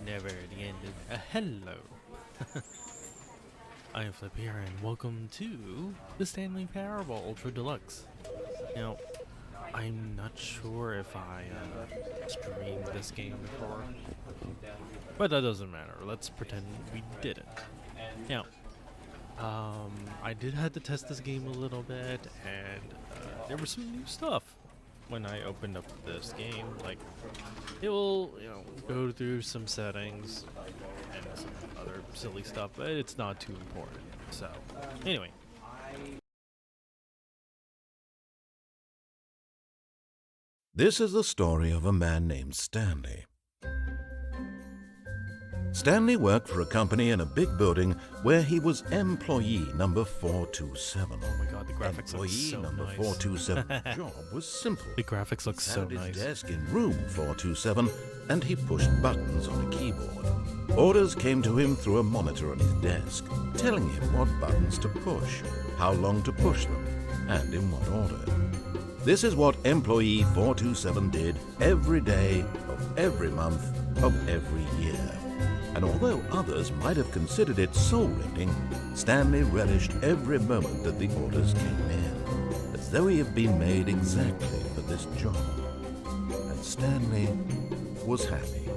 never the end of hello. I am Flip here and welcome to the Stanley Parable Ultra Deluxe. Now, I'm not sure if I streamed this game before, but that doesn't matter. Let's pretend we didn't. Now, I did have to test this game a little bit, and there was some new stuff when I opened up this game. Like, it will, go through some settings and some other silly stuff, but it's not too important. So, anyway. This is the story of a man named Stanley. Stanley worked for a company in a big building where he was employee number 427. Oh my god, the graphics look so Employee number nice. 427's job was simple. The graphics look so He sat at nice. his desk in room 427 and he pushed buttons on a keyboard. Orders came to him through a monitor on his desk, telling him what buttons to push, how long to push them, and in what order. This is what employee 427 did every day of every month of every year. And although others might have considered it soul-rending, Stanley relished every moment that the orders came in, as though he had been made exactly for this job. And Stanley was happy.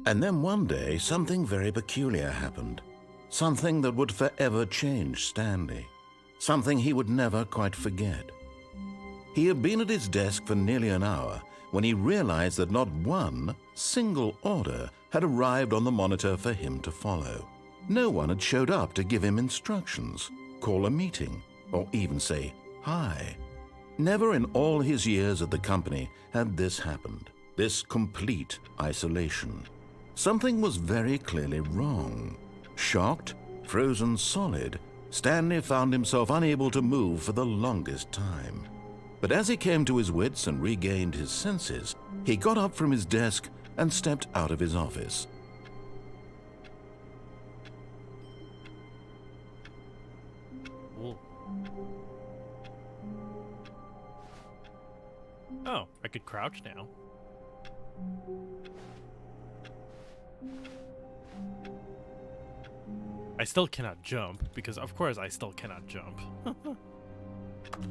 And then one day, something very peculiar happened. Something that would forever change Stanley. Something he would never quite forget. He had been at his desk for nearly an hour when he realized that not one single order had arrived on the monitor for him to follow. No one had showed up to give him instructions, call a meeting, or even say hi. Never in all his years at the company had this happened, this complete isolation. Something was very clearly wrong. Shocked, frozen solid, Stanley found himself unable to move for the longest time. But as he came to his wits and regained his senses, he got up from his desk and stepped out of his office. Cool. Oh, I could crouch now. I still cannot jump, because of course I still cannot jump.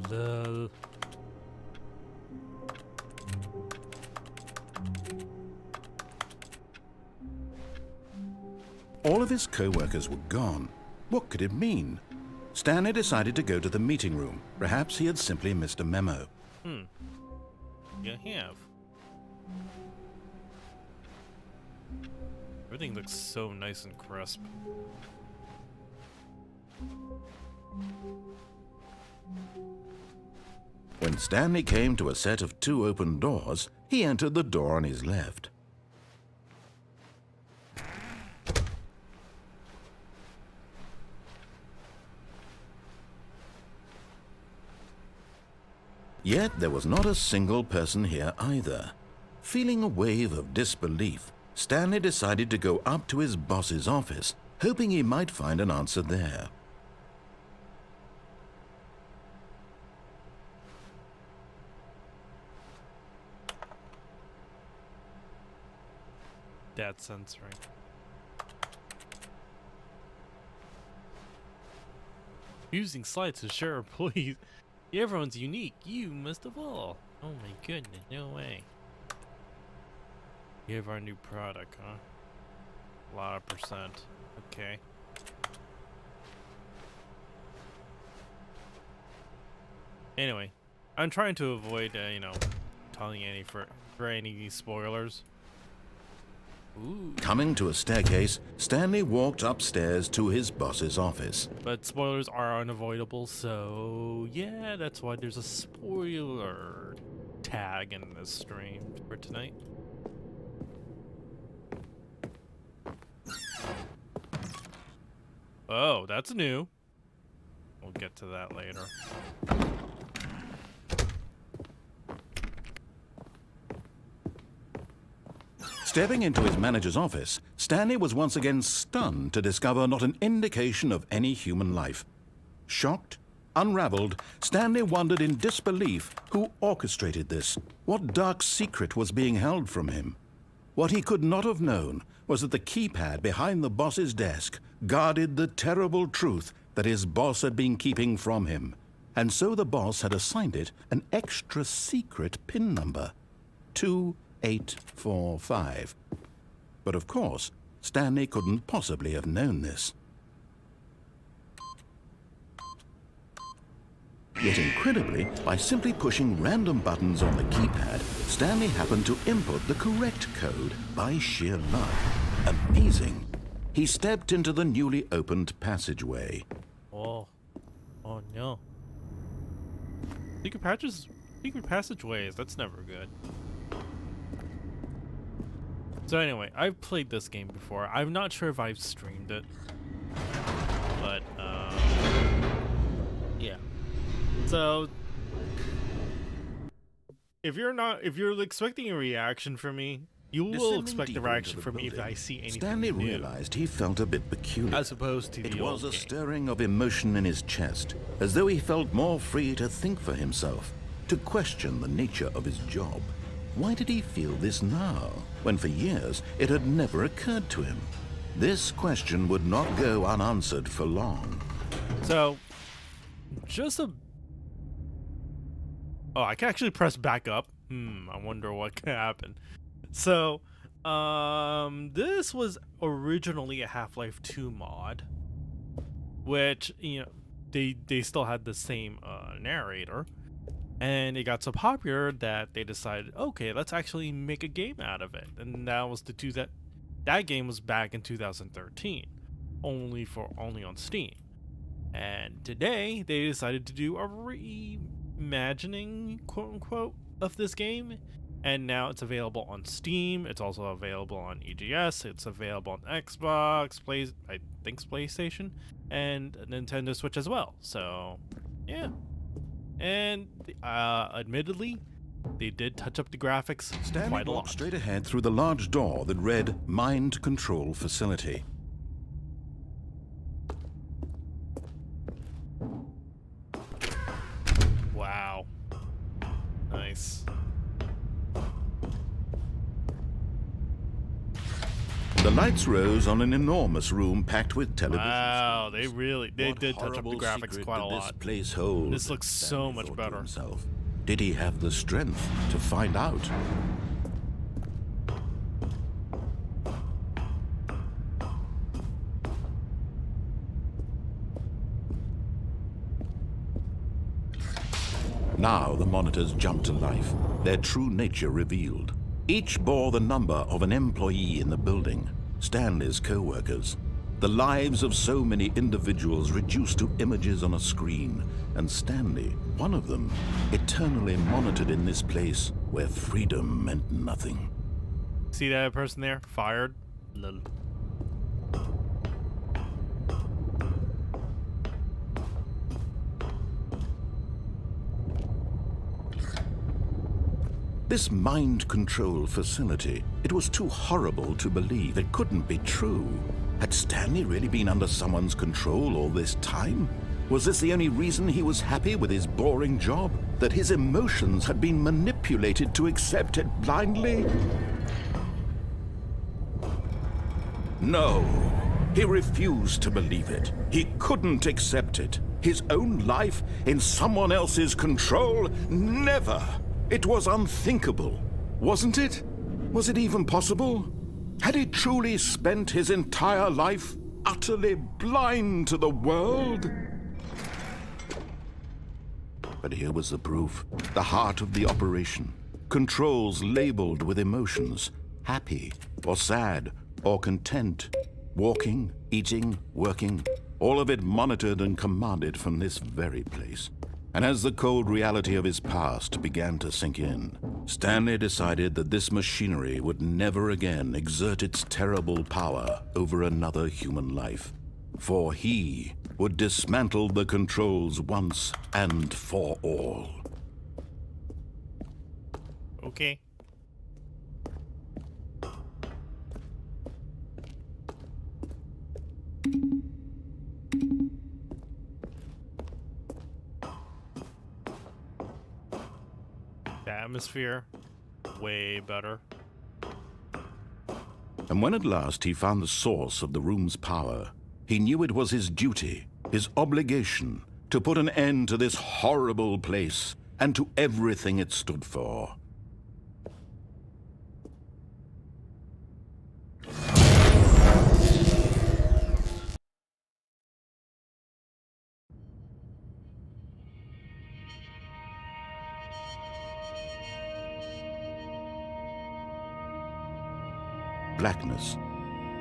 Lol. All of his co-workers were gone. What could it mean? Stanley decided to go to the meeting room. Perhaps he had simply missed a memo. You have. Everything looks so nice and crisp. When Stanley came to a set of 2 open doors, he entered the door on his left. Yet there was not a single person here either. Feeling a wave of disbelief, Stanley decided to go up to his boss's office, hoping he might find an answer there. Dad censoring. Using slides to share employees. Everyone's unique. You must of all. Oh my goodness, no way. You have our new product, huh? A lot of percent. Okay. Anyway, I'm trying to avoid, telling any spoilers. Ooh. Coming to a staircase, Stanley walked upstairs to his boss's office. But spoilers are unavoidable, so yeah, that's why there's a spoiler tag in this stream for tonight. Oh, that's new. We'll get to that later. Stepping into his manager's office, Stanley was once again stunned to discover not an indication of any human life. Shocked, unraveled, Stanley wondered in disbelief who orchestrated this, what dark secret was being held from him. What he could not have known was that the keypad behind the boss's desk guarded the terrible truth that his boss had been keeping from him. And so the boss had assigned it an extra secret PIN number, 2845. But of course, Stanley couldn't possibly have known this. Yet incredibly, by simply pushing random buttons on the keypad, Stanley happened to input the correct code by sheer luck. Amazing. He stepped into the newly opened passageway. Oh no. Secret passageways, that's never good. So anyway, I've played this game before. I'm not sure if I've streamed it. But, yeah. So, if you're expecting a reaction from me, you will expect a reaction from me if I see anything Stanley new, realized he felt a bit peculiar. as opposed to the It old was a game. stirring of emotion in his chest, as though he felt more free to think for himself, to question the nature of his job. Why did he feel this now, when for years it had never occurred to him? This question would not go unanswered for long. So, just a... Oh, I can actually press back up. I wonder what could happen. So, this was originally a Half-Life 2 mod, which, you know, they still had the same narrator, and it got so popular that they decided, okay, let's actually make a game out of it. And that was that game was back in 2013, only on Steam. And today they decided to do a reimagining, quote unquote, of this game, and now it's available on Steam. It's also available on EGS. It's available on Xbox, PlayStation, and Nintendo Switch as well. So, yeah. And admittedly, they did touch up the graphics Stanley quite a walked lot. straight ahead through the large door that read Mind Control Facility. Wow. Nice. The lights rose on an enormous room packed with televisions. Wow, they What did touch up the horrible graphics secret quite a did lot. This place hold? This looks so Stanley much thought to better. himself. Did he have the strength to find out? Now the monitors jumped to life, their true nature revealed. Each bore the number of an employee in the building, Stanley's co-workers. The lives of so many individuals reduced to images on a screen, and Stanley, one of them, eternally monitored in this place where freedom meant nothing. See that person there? Fired? Lol. This mind control facility, it was too horrible to believe. It couldn't be true. Had Stanley really been under someone's control all this time? Was this the only reason he was happy with his boring job? That his emotions had been manipulated to accept it blindly? No, he refused to believe it. He couldn't accept it. His own life in someone else's control? Never! It was unthinkable, wasn't it? Was it even possible? Had he truly spent his entire life utterly blind to the world? But here was the proof, the heart of the operation. Controls labeled with emotions, happy or sad or content, walking, eating, working, all of it monitored and commanded from this very place. And as the cold reality of his past began to sink in, Stanley decided that this machinery would never again exert its terrible power over another human life. For he would dismantle the controls once and for all. Okay. The atmosphere, way better. And when at last he found the source of the room's power, he knew it was his duty, his obligation, to put an end to this horrible place and to everything it stood for. Blackness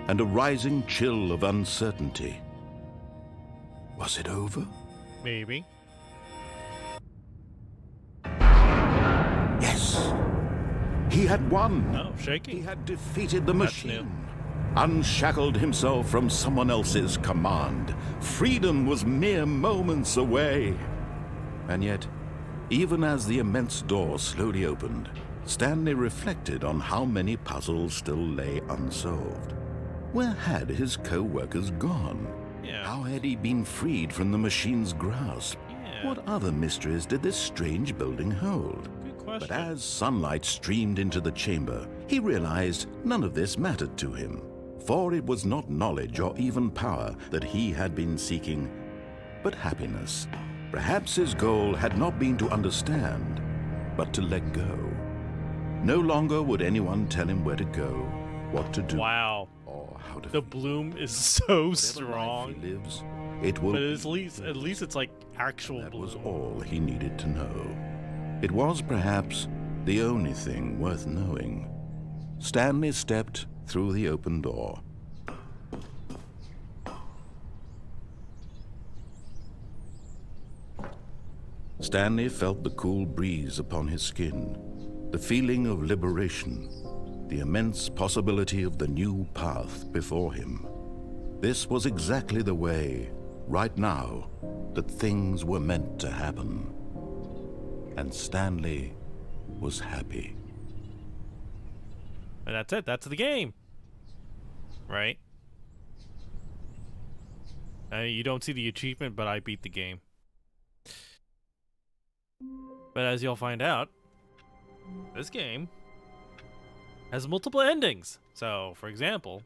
and a rising chill of uncertainty. Was it over? Maybe. Yes. He had won. Oh, shaky. He had defeated the That's machine. new. Unshackled himself from someone else's command. Freedom was mere moments away. And yet, even as the immense door slowly opened, Stanley reflected on how many puzzles still lay unsolved. Where had his co-workers gone? Yeah. How had he been freed from the machine's grasp? Yeah. What other mysteries did this strange building hold? Good question. But as sunlight streamed into the chamber, he realized none of this mattered to him, for it was not knowledge or even power that he had been seeking, but happiness. Perhaps his goal had not been to understand, but to let go. No longer would anyone tell him where to go, what to do, Wow. or how to The feel. bloom is so Whatever strong. life he lives, it will But be at least it's like actual That bloom. was all he needed to know. It was perhaps the only thing worth knowing. Stanley stepped through the open door. Stanley felt the cool breeze upon his skin, the feeling of liberation, the immense possibility of the new path before him. This was exactly the way, right now, that things were meant to happen. And Stanley was happy. And that's it. That's the game. Right? You don't see the achievement, but I beat the game. But as you'll find out, this game has multiple endings. So, for example...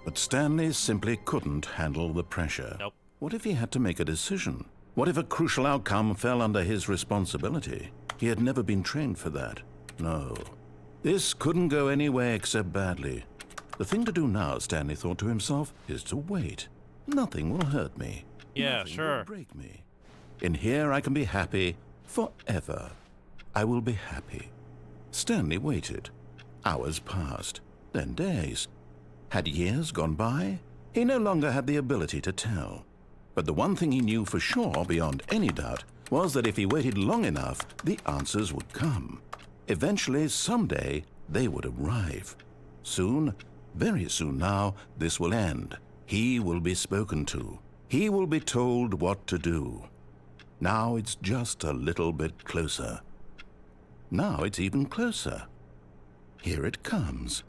But Stanley simply couldn't handle the pressure. Nope. What if he had to make a decision? What if a crucial outcome fell under his responsibility? He had never been trained for that. No. This couldn't go any way except badly. The thing to do now, Stanley thought to himself, is to wait. Nothing will hurt me. Yeah, Nothing sure. will break me. In here I can be happy forever. I will be happy. Stanley waited. Hours passed, then days. Had years gone by? He no longer had the ability to tell. But the one thing he knew for sure, beyond any doubt, was that if he waited long enough, the answers would come. Eventually, someday, they would arrive. Soon, very soon now, this will end. He will be spoken to. He will be told what to do. Now it's just a little bit closer. Now it's even closer. Here it comes.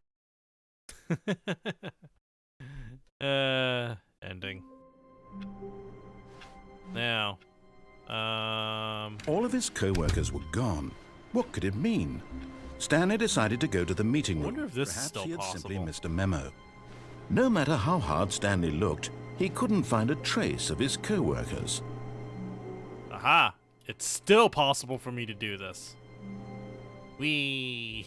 Ending. Now, All of his co-workers were gone. What could it mean? Stanley decided to go to the meeting room. wonder if this is Perhaps still he had simply possible. missed a memo. No matter how hard Stanley looked, he couldn't find a trace of his co-workers. aha! It's still possible for me to do this. Whee!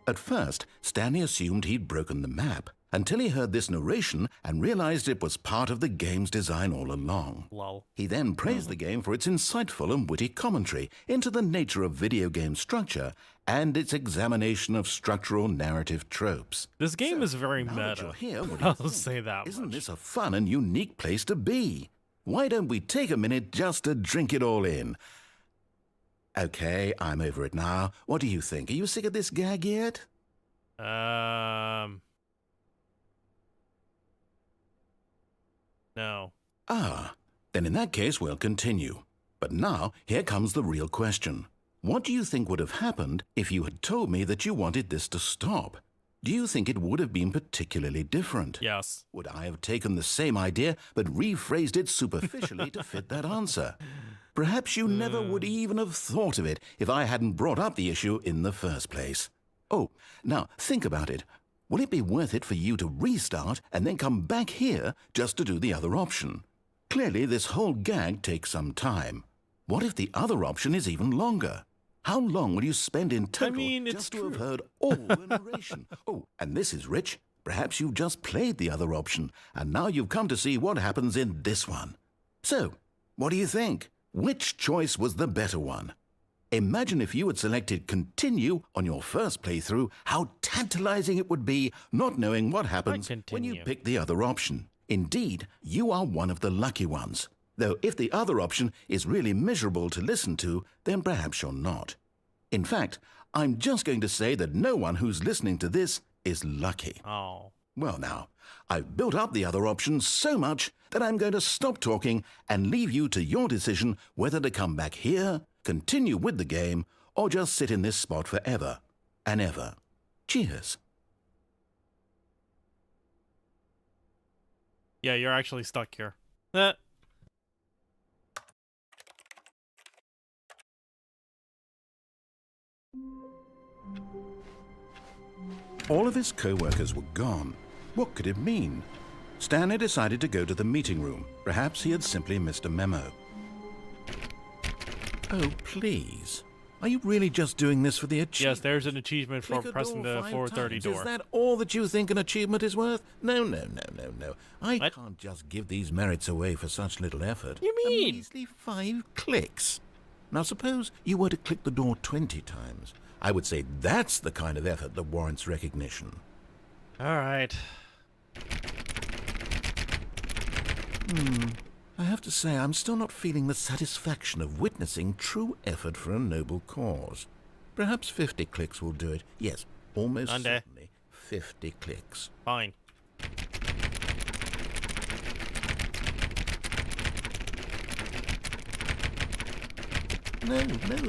At first, Stanley assumed he'd broken the map, until he heard this narration and realized it was part of the game's design all along. Lol. He then praised the game for its insightful and witty commentary into the nature of video game structure and its examination of structural narrative tropes. This game is very Now that meta. you're here, what do you I'll think? say that Isn't much. this a fun and unique place to be? Why don't we take a minute just to drink it all in? Okay, I'm over it now. What do you think? Are you sick of this gag yet? No. Ah, then in that case we'll continue. But now, here comes the real question. What do you think would have happened if you had told me that you wanted this to stop? Do you think it would have been particularly different? Yes. Would I have taken the same idea but rephrased it superficially to fit that answer? Perhaps you never would even have thought of it if I hadn't brought up the issue in the first place. Oh, now think about it. Will it be worth it for you to restart and then come back here just to do the other option? Clearly, this whole gag takes some time. What if the other option is even longer? How long will you spend in total just to have heard all the narration? Oh, and this is Rich. Perhaps you've just played the other option, and now you've come to see what happens in this one. So, what do you think? Which choice was the better one? Imagine if you had selected Continue on your first playthrough, how tantalizing it would be not knowing what happens when you pick the other option. Indeed, you are one of the lucky ones. Though if the other option is really miserable to listen to, then perhaps you're not. In fact, I'm just going to say that no one who's listening to this is lucky. Oh. Well now, I've built up the other option so much that I'm going to stop talking and leave you to your decision whether to come back here, continue with the game, or just sit in this spot forever and ever. Cheers. Yeah, you're actually stuck here. All of his co-workers were gone. What could it mean? Stanley decided to go to the meeting room. Perhaps he had simply missed a memo. Oh, please. Are you really just doing this for the achievement? Yes, there's an achievement for pressing the 430 door. Is that all that you think an achievement is worth? No. I can't just give these merits away for such little effort. You mean? A measly 5 clicks. Now suppose you were to click the door 20 times. I would say that's the kind of effort that warrants recognition. All right. I have to say, I'm still not feeling the satisfaction of witnessing true effort for a noble cause. Perhaps 50 clicks will do it. Yes, almost certainly 50 clicks. Fine. No,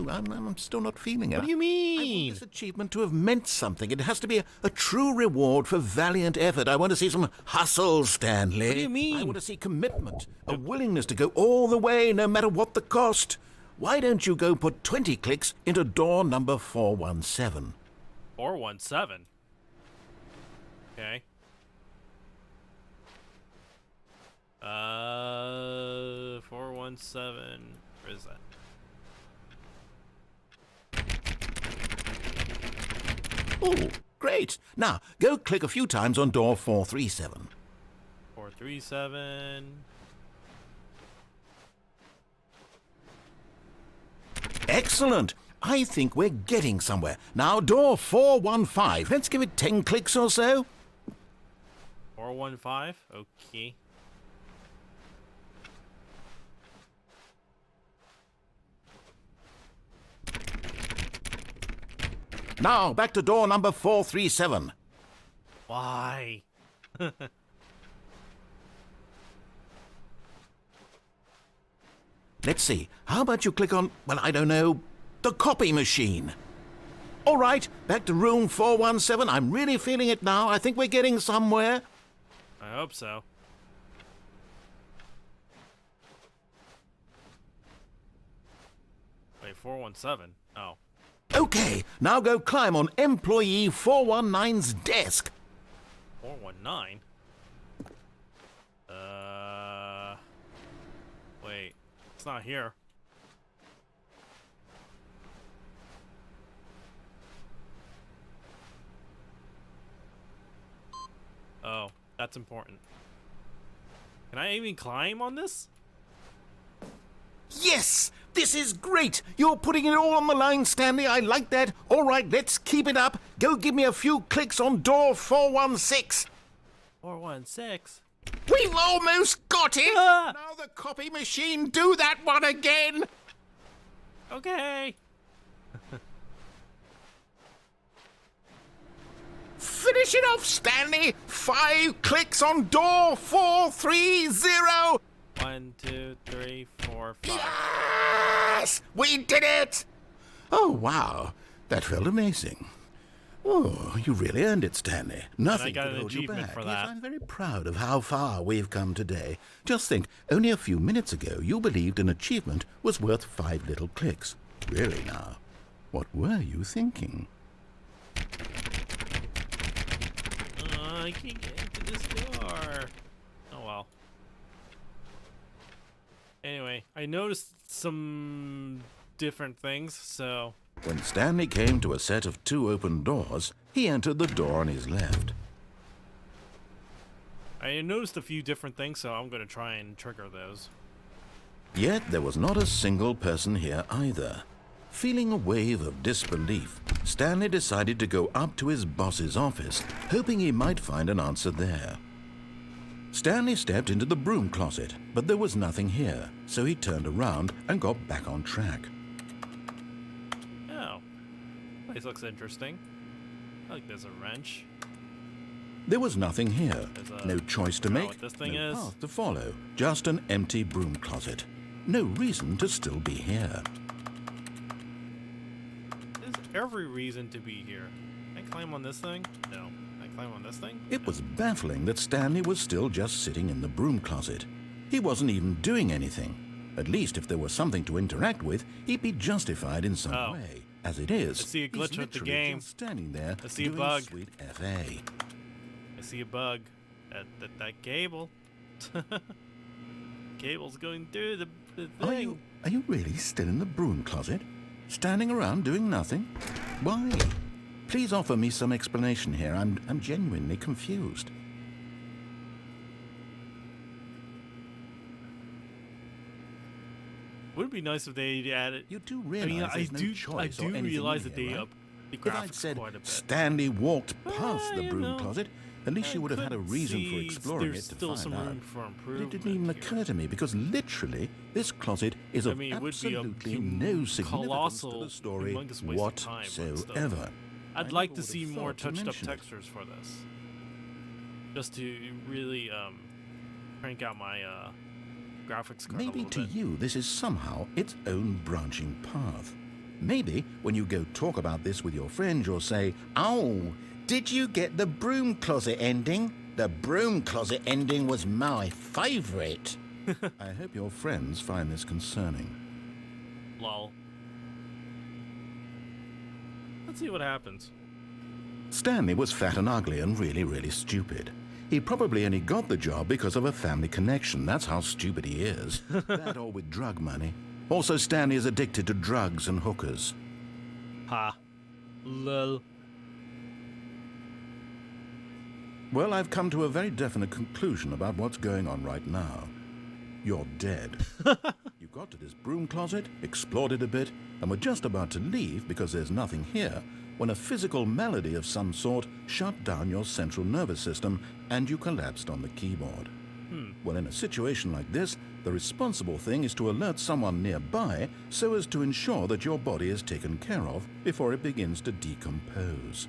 I'm still not feeling it. What do you mean? I want this achievement to have meant something. It has to be a true reward for valiant effort. I want to see some hustle, Stanley. What do you mean? I want to see commitment, a willingness to go all the way, no matter what the cost. Why don't you go put 20 clicks into door number 417? 417? Okay. 417. Where is that? Oh, great. Now, go click a few times on door 437. 437. Excellent. I think we're getting somewhere. Now, door 415. Let's give it 10 clicks or so. 415? Okay. Now, back to door number 437. Why? Let's see. How about you click on, well, I don't know, the copy machine? All right, back to room 417. I'm really feeling it now. I think we're getting somewhere. I hope so. Wait, 417? Oh. Okay, now go climb on employee 419's desk. 419? Wait, it's not here. Oh, that's important. Can I even climb on this? Yes! This is great! You're putting it all on the line, Stanley. I like that. All right, let's keep it up. Go give me a few clicks on door 416. 416? We've almost got it! Ah! Now the copy machine, do that one again! Okay. Finish it off, Stanley! 5 clicks on door 430! 1, 2, 3, 4, 5. Yes! We did it! Oh, wow. That felt amazing. Oh, you really earned it, Stanley. Nothing got could an hold you achievement back. for Yes, that. I'm very proud of how far we've come today. Just think, only a few minutes ago you believed an achievement was worth 5 little clicks. Really now, what were you thinking? I can't get into this door. Oh well. Anyway, I noticed some different things, so... When Stanley came to a set of 2 open doors, he entered the door on his left. I noticed a few different things, so I'm going to try and trigger those. Yet there was not a single person here either. Feeling a wave of disbelief, Stanley decided to go up to his boss's office, hoping he might find an answer there. Stanley stepped into the broom closet, but there was nothing here, so he turned around and got back on track. Oh. Place looks interesting. I like there's a wrench. There was nothing here. There's No choice to know make, what this thing no is? path to follow. Just an empty broom closet. No reason to still be here. There's every reason to be here. Can I climb on this thing? No. Can I climb on this thing? It was baffling that Stanley was still just sitting in the broom closet. He wasn't even doing anything. At least if there was something to interact with, he'd be justified in some Oh. way. As it is, I see a glitch he's with the literally game. just standing there I see a doing bug. sweet FA. I see a bug. That cable. Cable's going through the thing. Are you really still in the broom closet? Standing around doing nothing? Why? Please offer me some explanation here. I'm genuinely confused. Would it be nice if they added? You do I realize mean, there's no choice I or do anything realize in that they here, right? up the If I'd graphics said quite a bit. Stanley walked past the you broom know, closet, at least I you would have had a could reason for see exploring it there's to still find some out. room for But improvement. it didn't even here. occur to me because literally this closet is I of mean, it would be a absolutely no significance to colossal, the story humongous waste of time, but still. whatsoever. I I'd like never to would see have more thought to touched up mention it. textures for this, just to really crank out my graphics card a Maybe little to bit. you this is somehow its own branching path. Maybe when you go talk about this with your friends, you'll say, "Oh, did you get the broom closet ending? The broom closet ending was my favorite." I hope your friends find this concerning. Lol. Let's see what happens. Stanley was fat and ugly and really, really stupid. He probably only got the job because of a family connection. That's how stupid he is. That or with drug money. Also, Stanley is addicted to drugs and hookers. Ha. Lol. Well, I've come to a very definite conclusion about what's going on right now. You're dead. You got to this broom closet, explored it a bit, and were just about to leave because there's nothing here when a physical malady of some sort shut down your central nervous system and you collapsed on the keyboard. Well, in a situation like this, the responsible thing is to alert someone nearby so as to ensure that your body is taken care of before it begins to decompose.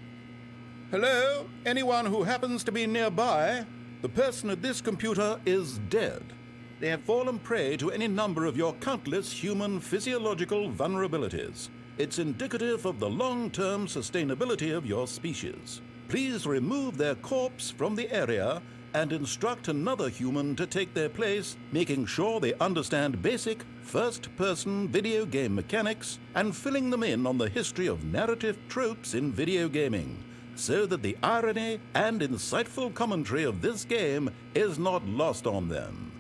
Hello? Anyone who happens to be nearby? The person at this computer is dead. They have fallen prey to any number of your countless human physiological vulnerabilities. It's indicative of the long-term sustainability of your species. Please remove their corpse from the area and instruct another human to take their place, making sure they understand basic first-person video game mechanics and filling them in on the history of narrative tropes in video gaming, so that the irony and insightful commentary of this game is not lost on them.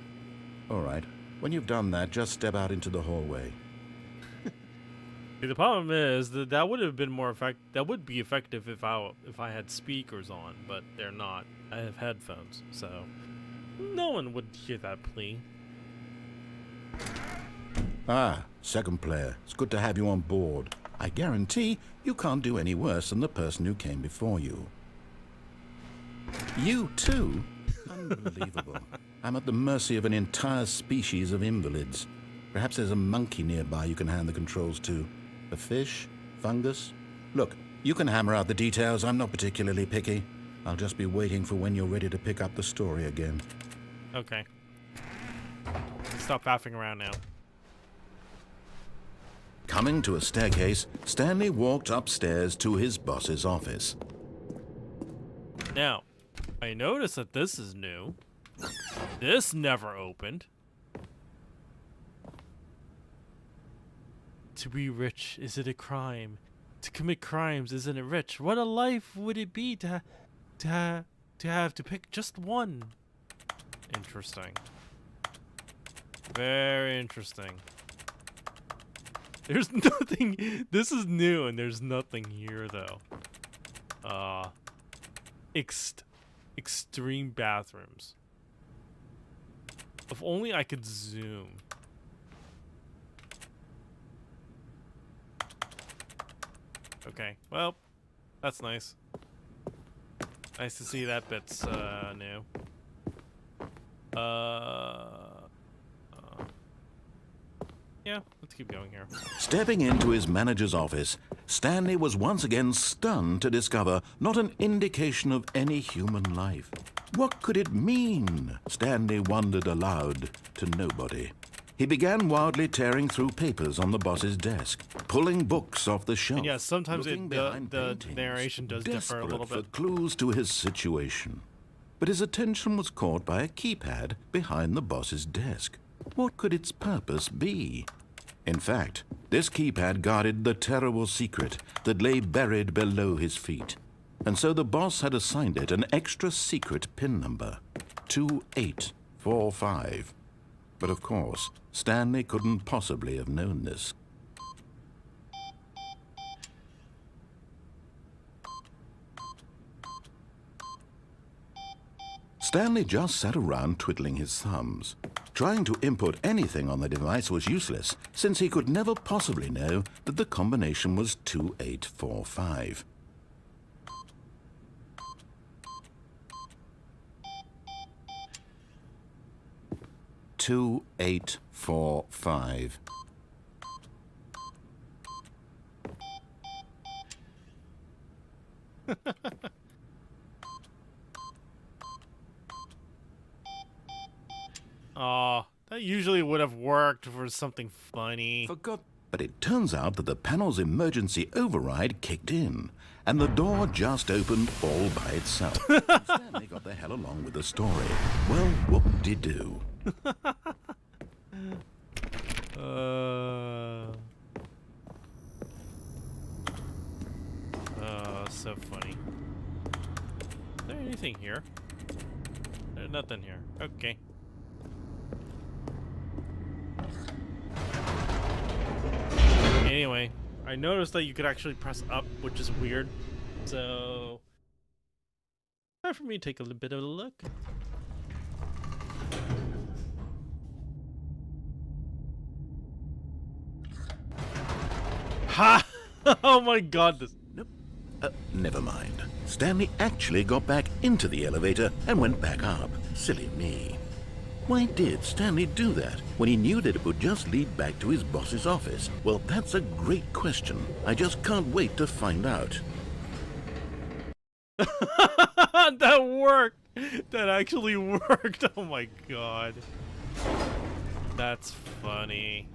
All right, when you've done that, just step out into the hallway. See, the problem is that would have been more that would be effective if I had speakers on, but they're not. I have headphones, so no one would hear that plea. Ah, second player. It's good to have you on board. I guarantee you can't do any worse than the person who came before you. You too? Unbelievable. I'm at the mercy of an entire species of invalids. Perhaps there's a monkey nearby you can hand the controls to. A fish? Fungus? Look, you can hammer out the details. I'm not particularly picky. I'll just be waiting for when you're ready to pick up the story again. Okay. Stop faffing around now. Coming to a staircase, Stanley walked upstairs to his boss's office. Now, I notice that this is new. This never opened. To be rich, is it a crime? To commit crimes, isn't it rich? What a life would it be to have to pick just one? Interesting. Very interesting. There's nothing. This is new, and there's nothing here though. Extreme bathrooms. If only I could zoom. Okay, well, that's nice. Nice to see that bit's new. Yeah, let's keep going here. Stepping into his manager's office, Stanley was once again stunned to discover not an indication of any human life. What could it mean? Stanley wondered aloud to nobody. He began wildly tearing through papers on the boss's desk, pulling books off the shelf. And yeah, sometimes looking the behind paintings, narration does differ a little desperate bit. for clues to his situation. But his attention was caught by a keypad behind the boss's desk. What could its purpose be? In fact, this keypad guarded the terrible secret that lay buried below his feet. And so the boss had assigned it an extra secret PIN number, 2845. But of course, Stanley couldn't possibly have known this. Stanley just sat around twiddling his thumbs. Trying to input anything on the device was useless, since he could never possibly know that the combination was 2845. Two, 8, 4, 5. Oh, that usually would have worked for something funny. Forgot. But it turns out that the panel's emergency override kicked in, and the door just opened all by itself. Stanley got the hell along with the story. Well, whoop-de-doo. So funny. Is there anything here? There's nothing here. Okay. Anyway, I noticed that you could actually press up, which is weird. So, time for me to take a little bit of a look. Ha! Oh my god, this... Nope. Never mind. Stanley actually got back into the elevator and went back up. Silly me. Why did Stanley do that when he knew that it would just lead back to his boss's office? Well, that's a great question. I just can't wait to find out. That worked! That actually worked! Oh my god. That's funny.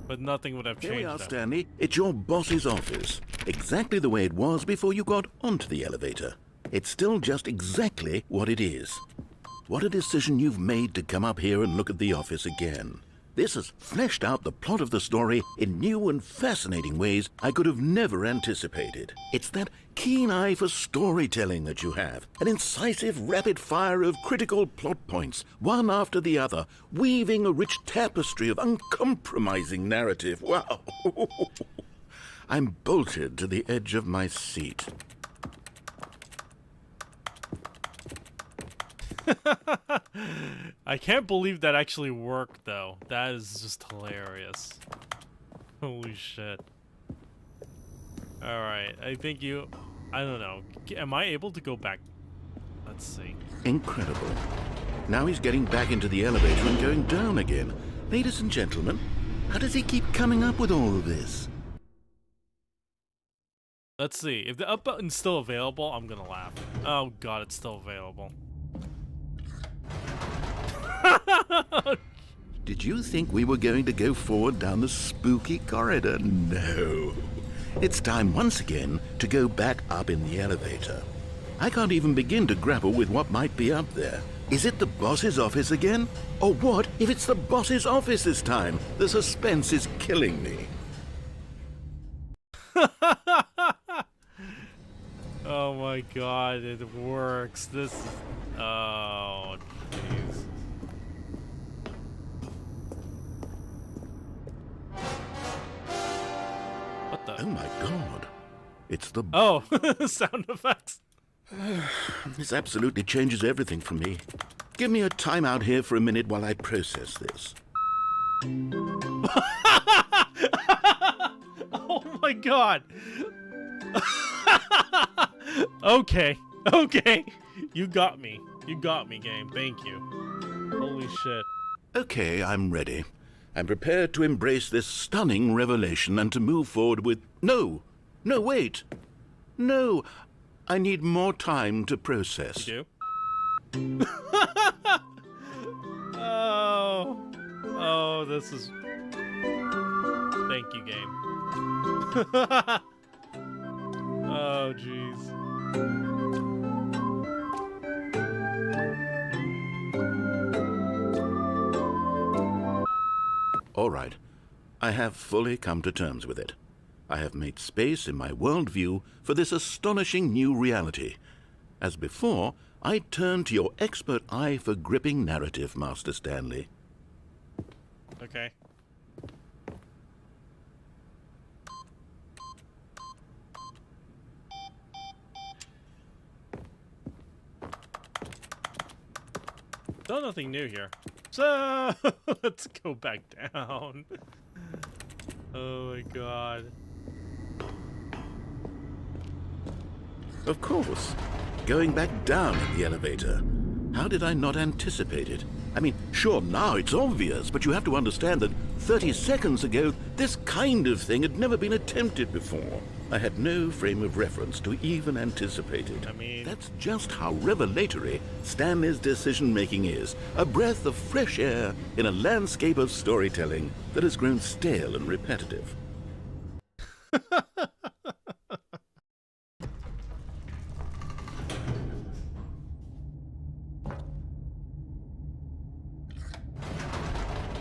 But nothing would have changed. Here we are, that. Stanley. It's your boss's office. Exactly the way it was before you got onto the elevator. It's still just exactly what it is. What a decision you've made to come up here and look at the office again. This has fleshed out the plot of the story in new and fascinating ways I could have never anticipated. It's that keen eye for storytelling that you have, an incisive rapid fire of critical plot points, one after the other, weaving a rich tapestry of uncompromising narrative. Wow! I'm bolted to the edge of my seat. I can't believe that actually worked, though. That is just hilarious. Holy shit. Alright, I think you... I don't know. Am I able to go back? Let's see. Incredible. Now he's getting back into the elevator and going down again. Ladies and gentlemen, how does he keep coming up with all of this? Let's see. If the up button's still available, I'm gonna laugh. Oh god, it's still available. Did you think we were going to go forward down the spooky corridor? No. It's time once again to go back up in the elevator. I can't even begin to grapple with what might be up there. Is it the boss's office again? Or what if it's the boss's office this time? The suspense is killing me. Oh my god, it works. This is... Oh, jeez. What the... Oh my god. It's the... Oh, sound effects. This absolutely changes everything for me. Give me a time out here for a minute while I process this. Oh my god. Okay. You got me. You got me, game. Thank you. Holy shit. Okay, I'm ready. I'm prepared to embrace this stunning revelation and to move forward with... No, wait. No, I need more time to process. You do? Oh, this is... Thank you, game. Oh, jeez. All right. I have fully come to terms with it. I have made space in my worldview for this astonishing new reality. As before, I turn to your expert eye for gripping narrative, Master Stanley. Okay. Still nothing new here. So let's go back down. Oh my god. Of course. Going back down in the elevator. How did I not anticipate it? I mean, sure, now it's obvious, but you have to understand that 30 seconds ago, this kind of thing had never been attempted before. I had no frame of reference to even anticipate it. I mean... That's just how revelatory Stanley's decision-making is. A breath of fresh air in a landscape of storytelling that has grown stale and repetitive.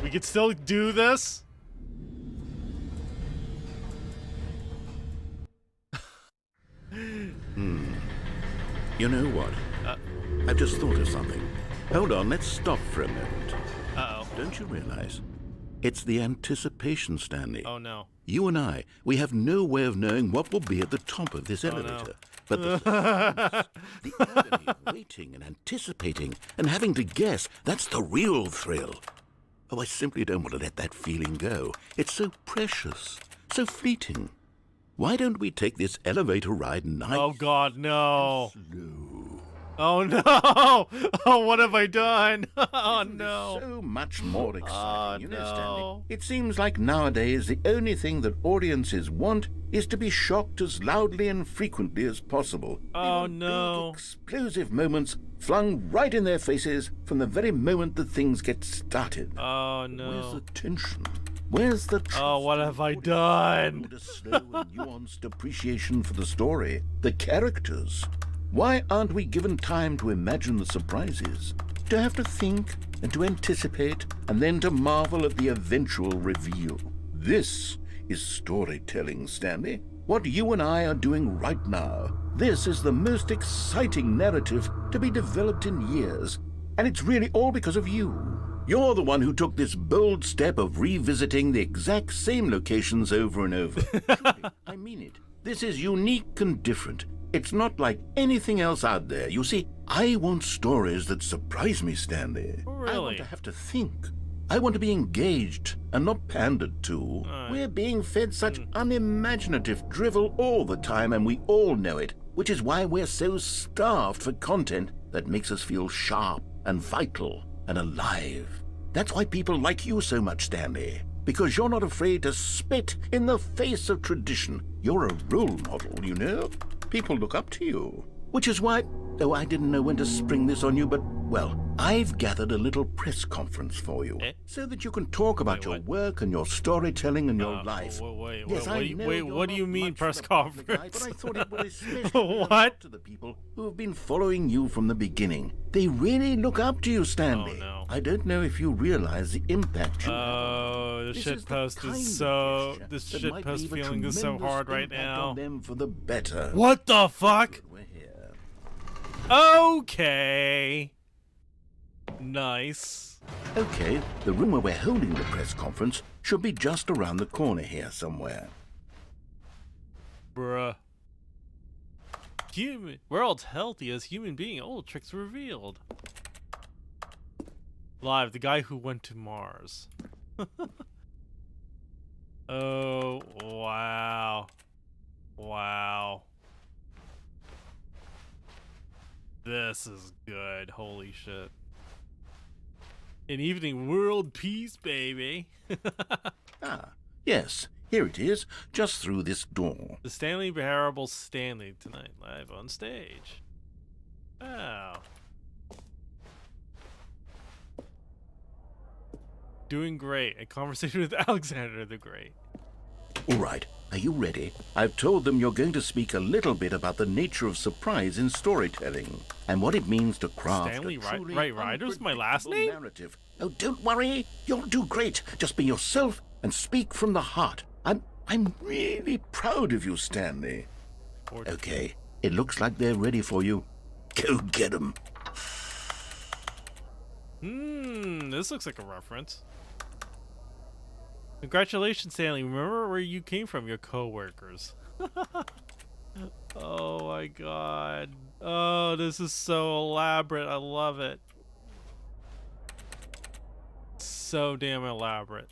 We could still do this? You know what? I've just thought of something. Hold on, let's stop for a moment. Uh-oh. Don't you realize? It's the anticipation, Stanley. Oh, no. You and I, we have no way of knowing what will be at the top of this elevator. No. But the suspense, the agony of waiting and anticipating and having to guess, that's the real thrill. Oh, I simply don't want to let that feeling go. It's so precious, so fleeting. Why don't we take this elevator ride nice? Oh god, no. Slow. Oh no! Oh, what have I done? Oh no! So much more exciting, Oh, you know, no. Stanley. It seems like nowadays the only thing that audiences want is to be shocked as loudly and frequently as possible. They Oh want no! big, explosive moments flung right in their faces from the very moment that things get started. Oh Where's no! the tension? Where's the trust? Oh, what have I done? A slow and nuanced appreciation for the story, the characters. Why aren't we given time to imagine the surprises, to have to think and to anticipate, and then to marvel at the eventual reveal? This is storytelling, Stanley. What you and I are doing right now. This is the most exciting narrative to be developed in years, and it's really all because of you. You're the one who took this bold step of revisiting the exact same locations over and over. Truly, I mean it. This is unique and different. It's not like anything else out there. You see, I want stories that surprise me, Stanley. Oh, I really? want to have to think. I want to be engaged and not pandered to. We're being fed such unimaginative drivel all the time, and we all know it, which is why we're so starved for content that makes us feel sharp and vital and alive. That's why people like you so much, Stanley, because you're not afraid to spit in the face of tradition. You're a role model, you know? People look up to you. Which is why... Oh, I didn't know when to spring this on you, but Well, I've gathered a little press conference for you, so that you can talk about your work and your storytelling and your life. Wait, Yes, I know what do you mean press conference? But I thought it would especially What? to the people who have been following you from the beginning. They really look up to you, Stanley. Oh, no. I don't know if you realize the impact you have. Oh, the This shit is the post kind is of so. gesture This that shit might post leave a feeling is so tremendous hard right impact now. on them for the better. What the fuck? We're here. Okay. Nice. Okay, the room where we're holding the press conference should be just around the corner here somewhere. Bruh. World's healthiest human being. Oh, tricks revealed. Live, the guy who went to Mars. Oh, wow. Wow. This is good. Holy shit. An evening world peace, baby. Ah, yes, here it is, just through this door. The Stanley Parable Stanley tonight, live on stage. Wow. Doing great. A conversation with Alexander the Great. All right, are you ready? I've told them you're going to speak a little bit about the nature of surprise in storytelling and what it means to craft Stanley a truly Ryder's my last unpredictable name? narrative. Oh, don't worry, you'll do great. Just be yourself and speak from the heart. I'm really proud of you, Stanley. Okay, it looks like they're ready for you. Go get them. This looks like a reference. Congratulations, Stanley. Remember where you came from, your co-workers. Oh my god. Oh, this is so elaborate. I love it. So damn elaborate.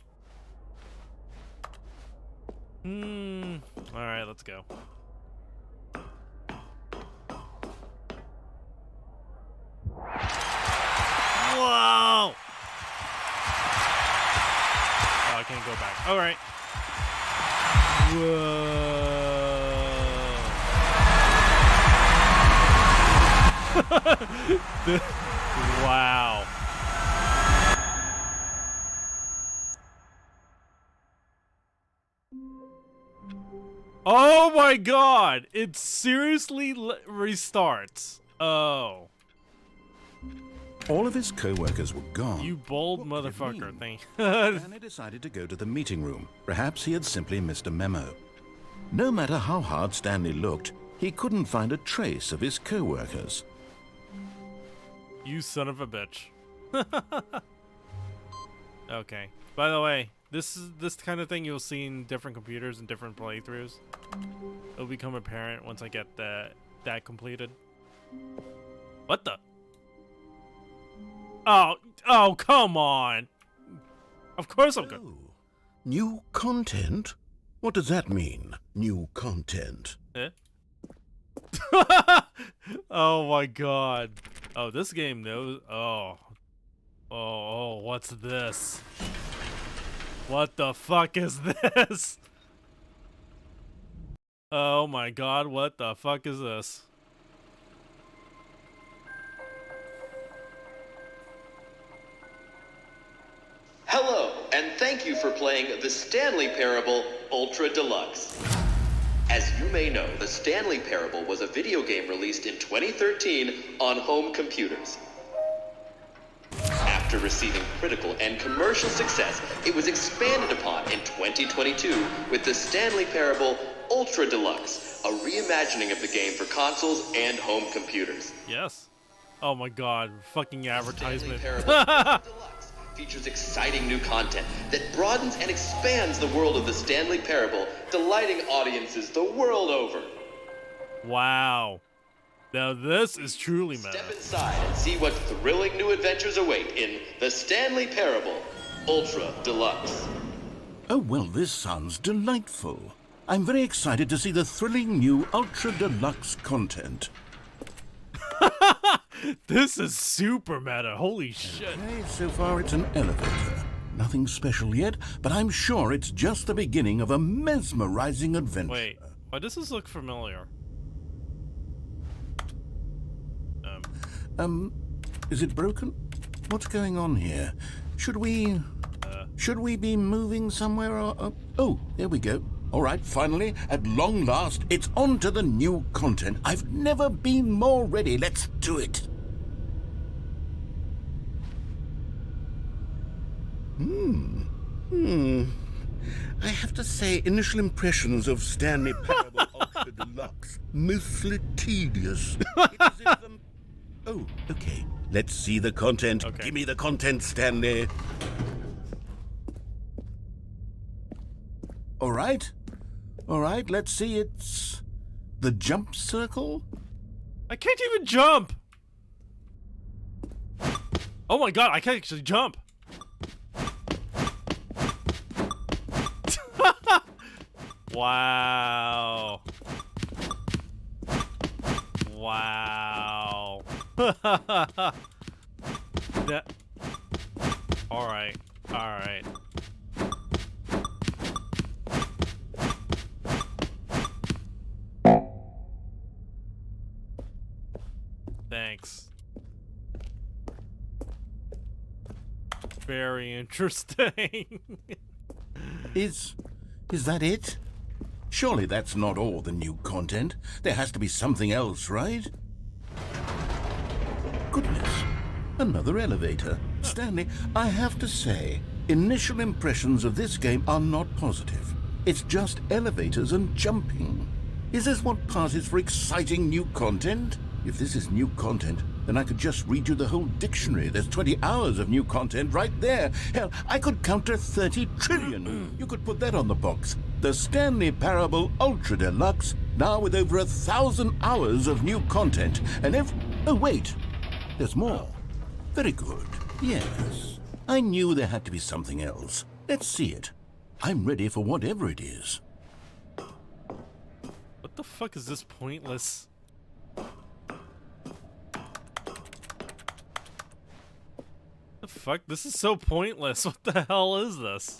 Alright, let's go. Whoa! Oh, I can't go back. Alright. Whoa. Wow. Oh my god! It seriously restarts. Oh. All of his co-workers were gone. You bold What could it motherfucker mean? thing. Stanley decided to go to the meeting room. Perhaps he had simply missed a memo. No matter how hard Stanley looked, he couldn't find a trace of his co-workers. You son of a bitch. Okay. By the way, this is this kind of thing you'll see in different computers and different playthroughs. It'll become apparent once I get that completed. What the? Oh, come on. Of course I'm good. Oh, new content? What does that mean, new content? Eh? Oh my god. Oh, this game knows. Oh, what's this? What the fuck is this? Oh my god, what the fuck is this? Hello, and thank you for playing the Stanley Parable Ultra Deluxe. As you may know, the Stanley Parable was a video game released in 2013 on home computers. After receiving critical and commercial success, it was expanded upon in 2022 with the Stanley Parable Ultra Deluxe, a reimagining of the game for consoles and home computers. Yes. Oh my god, fucking advertisement. Stanley Parable Ultra Deluxe features exciting new content that broadens and expands the world of the Stanley Parable, delighting audiences the world over. Wow. Now this is truly meta. Step inside and see what thrilling new adventures await in the Stanley Parable Ultra Deluxe. Oh, well, this sounds delightful. I'm very excited to see the thrilling new Ultra Deluxe content. This is super meta. Holy shit. Okay, so far it's an elevator. Nothing special yet, but I'm sure it's just the beginning of a mesmerizing adventure. Wait, why does this look familiar? Is it broken? What's going on here? Should we be moving somewhere or... Oh, there we go. All right, finally, at long last, it's on to the new content. I've never been more ready. Let's do it. I have to say, initial impressions of Stanley Parable Ultra Deluxe, mostly tedious. It's as if the... Oh, okay. Let's see the content. Okay. Give me the content, Stanley. All right, let's see. It's the jump circle. I can't even jump! Oh my god, I can't actually jump! Wow. Wow. That... Alright. Alright. Thanks. Very interesting. Is that it? Surely that's not all the new content. There has to be something else, right? Goodness, another elevator. Stanley, I have to say, initial impressions of this game are not positive. It's just elevators and jumping. Is this what passes for exciting new content? If this is new content, then I could just read you the whole dictionary. There's 20 hours of new content right there. Hell, I could counter 30 trillion. You could put that on the box. The Stanley Parable Ultra Deluxe, now with over 1,000 hours of new content. And oh, wait. There's more. Very good. Yes. I knew there had to be something else. Let's see it. I'm ready for whatever it is. What the fuck is this pointless? The fuck? This is so pointless. What the hell is this?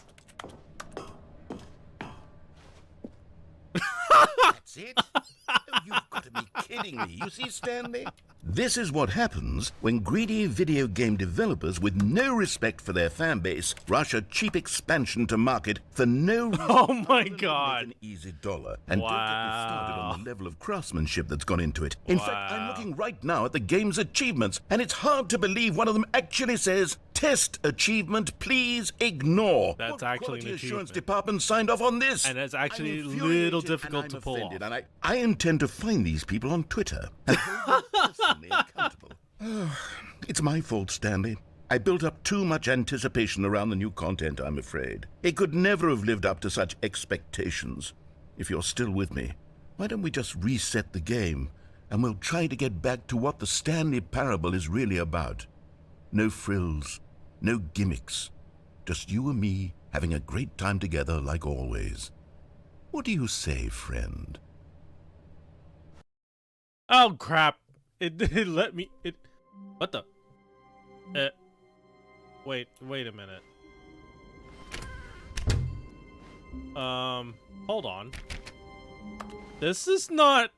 That's it? Oh, you've got to be kidding me. You see, Stanley? This is what happens when greedy video game developers with no respect for their fan base rush a cheap expansion to market for no reason. Oh my other than god. make an easy dollar. And don't get me started on the level of craftsmanship that's gone into it. In fact, I'm looking right now at the game's achievements, and it's hard to believe one of them actually says, "Test achievement, please ignore." That's what actually quality an assurance achievement. department signed off on this? And that's actually I'm a little infuriated difficult and to I'm pull offended, off. And I intend to find these people on Twitter and hold them personally accountable. It's my fault, Stanley. I built up too much anticipation around the new content, I'm afraid. It could never have lived up to such expectations. If you're still with me, why don't we just reset the game, and we'll try to get back to what the Stanley Parable is really about. No frills, no gimmicks. Just you and me having a great time together like always. What do you say, friend? Oh crap. It let me what the wait a minute. Hold on. This is not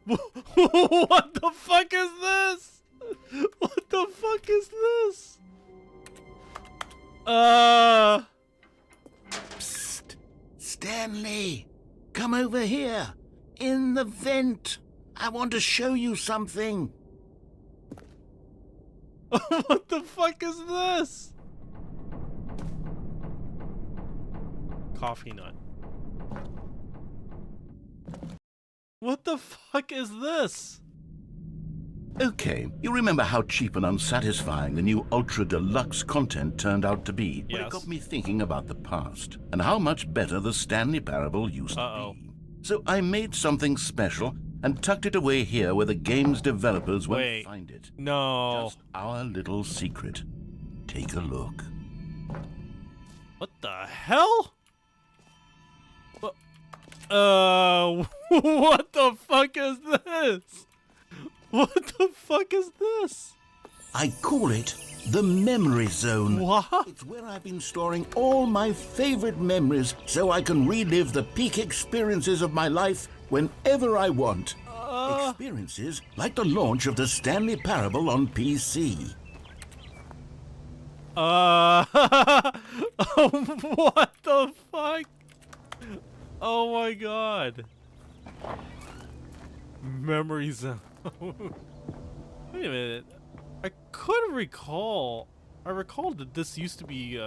what the fuck is this? What the fuck is this? Psst! Stanley! Come over here! In the vent! I want to show you something! What the fuck is this? Coffee nut. What the fuck is this? Okay, you remember how cheap and unsatisfying the new Ultra Deluxe content turned out to be? Well, Yes. it got me thinking about the past, and how much better the Stanley Parable used to be. So I made something special, and tucked it away here where the game's developers won't Wait. find it. No. Just our little secret. Take a look. What the hell? What the fuck is this? What the fuck is this? I call it the Memory Zone. What? It's where I've been storing all my favorite memories so I can relive the peak experiences of my life whenever I want. Experiences like the launch of the Stanley Parable on PC. Oh, what the fuck? Oh my god. Memory zone. Wait a minute. I could recall. I recalled that this used to be,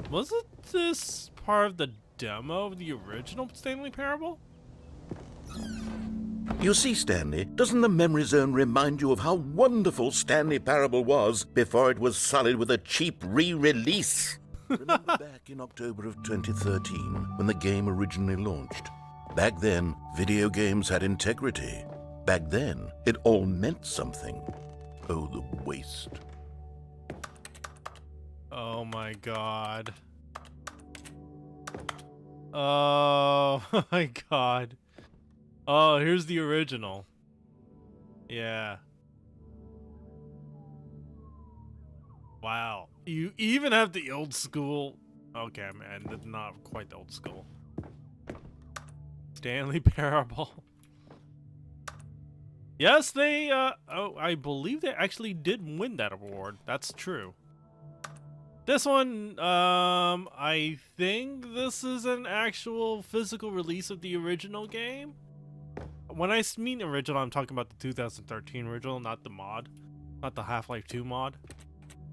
wasn't this part of the demo of the original Stanley Parable? You see, Stanley, doesn't the memory zone remind you of how wonderful Stanley Parable was before it was sullied with a cheap re-release? Remember back in October of 2013, when the game originally launched? Back then, video games had integrity. Back then, it all meant something. Oh, the waste. Oh my god. Oh my god. Oh, here's the original. Yeah. Wow. You even have the old school. Okay, man, not quite the old school. Stanley Parable. Yes, they, oh, I believe they actually did win that award. That's true. This one, I think this is an actual physical release of the original game. When I mean original, I'm talking about the 2013 original, not the mod. Not the Half-Life 2 mod.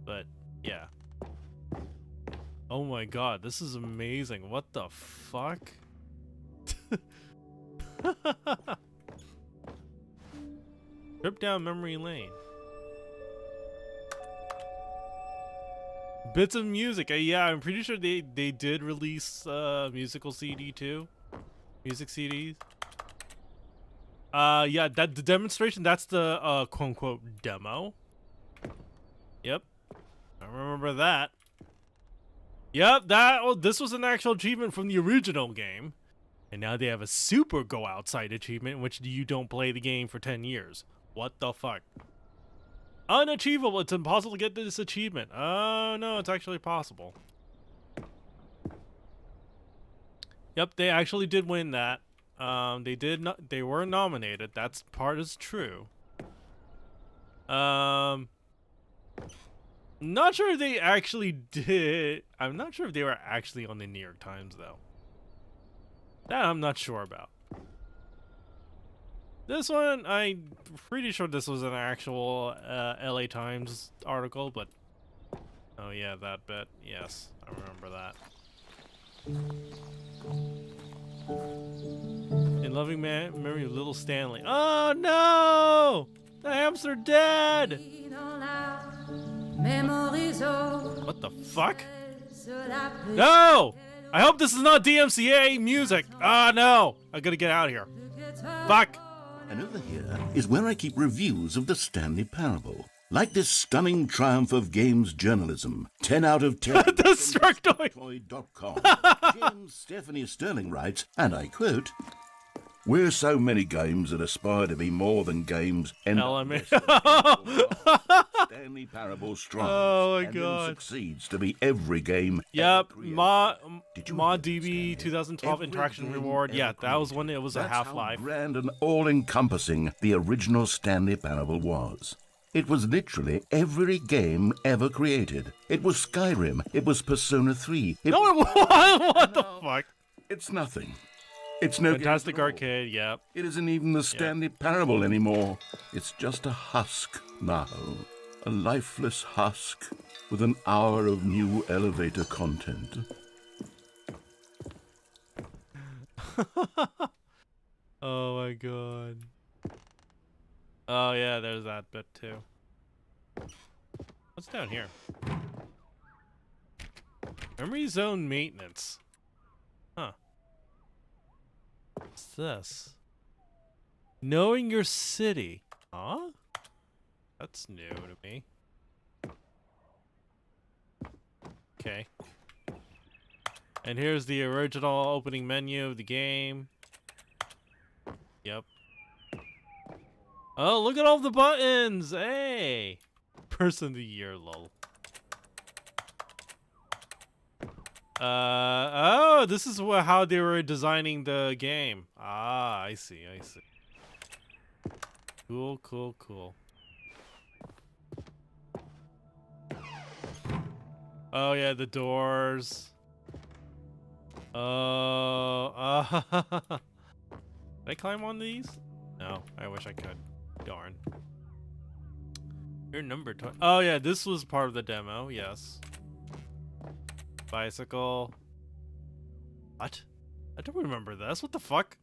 But, yeah. Oh my god, this is amazing. What the fuck? Trip down memory lane. Bits of music. Yeah, I'm pretty sure they did release musical CD too. Music CDs. Yeah, that the demonstration, that's the quote unquote demo. Yep. I remember that. Yep, this was an actual achievement from the original game. And now they have a super go outside achievement in which you don't play the game for 10 years. What the fuck? Unachievable. It's impossible to get this achievement. Oh, no, it's actually possible. Yep, they actually did win that. They were nominated. That's part is true. Not sure if they actually did. I'm not sure if they were actually on the New York Times, though. That I'm not sure about. This one, I'm pretty sure this was an actual LA Times article, but... Oh yeah, that bit. Yes, I remember that. In loving memory of little Stanley. Oh no! The hamster dead! What the fuck? No! I hope this is not DMCA music. Ah, no! I gotta get out of here. Fuck! And over here is where I keep reviews of the Stanley Parable. Like this stunning triumph of games journalism. 10 out of 10. Destructoid.com. James Stephanie Sterling writes, and I quote, "We're so many games that aspire to be more than games and Stanley Parable strong. Oh my and god. Succeeds to be every game. Yep, ModDB 2012 Interaction Reward. Yeah, that was when it was a Half-Life. How grand and all-encompassing the original Stanley Parable was. It was literally every game ever created. It was Skyrim. It was Persona 3. No, it wasn't. What the fuck? It's nothing. It's no Fantastic Arcade, yep. It isn't even the Stanley Parable anymore. It's just a husk now. A lifeless husk with an hour of new elevator content. Oh my god. Oh yeah, there's that bit too. What's down here? Memory zone maintenance. Huh. What's this? Knowing your city. Huh? That's new to me. Okay. And here's the original opening menu of the game. Yep. Oh, look at all the buttons! Hey! Person of the year, lol. Oh, this is how they were designing the game. Ah, I see, I see. Cool, cool, cool. Oh yeah, the doors. Oh, Can I climb on these? No, I wish I could. Darn. Your number 20. Oh yeah, this was part of the demo. Yes. Bicycle. What? I don't remember this. What the fuck?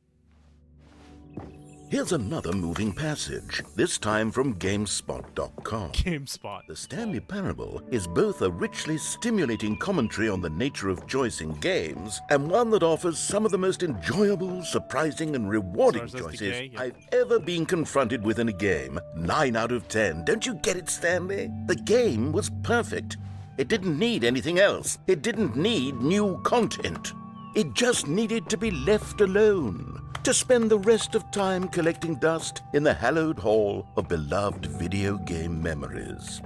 Here's another moving passage, this time from GameSpot.com. GameSpot. The Stanley Parable is both a richly stimulating commentary on the nature of choice in games and one that offers some of the most enjoyable, surprising, and rewarding choices I've ever been confronted with in a game. 9 out of 10. Don't you get it, Stanley? The game was perfect. It didn't need anything else. It didn't need new content. It just needed to be left alone, to spend the rest of time collecting dust in the hallowed hall of beloved video game memories.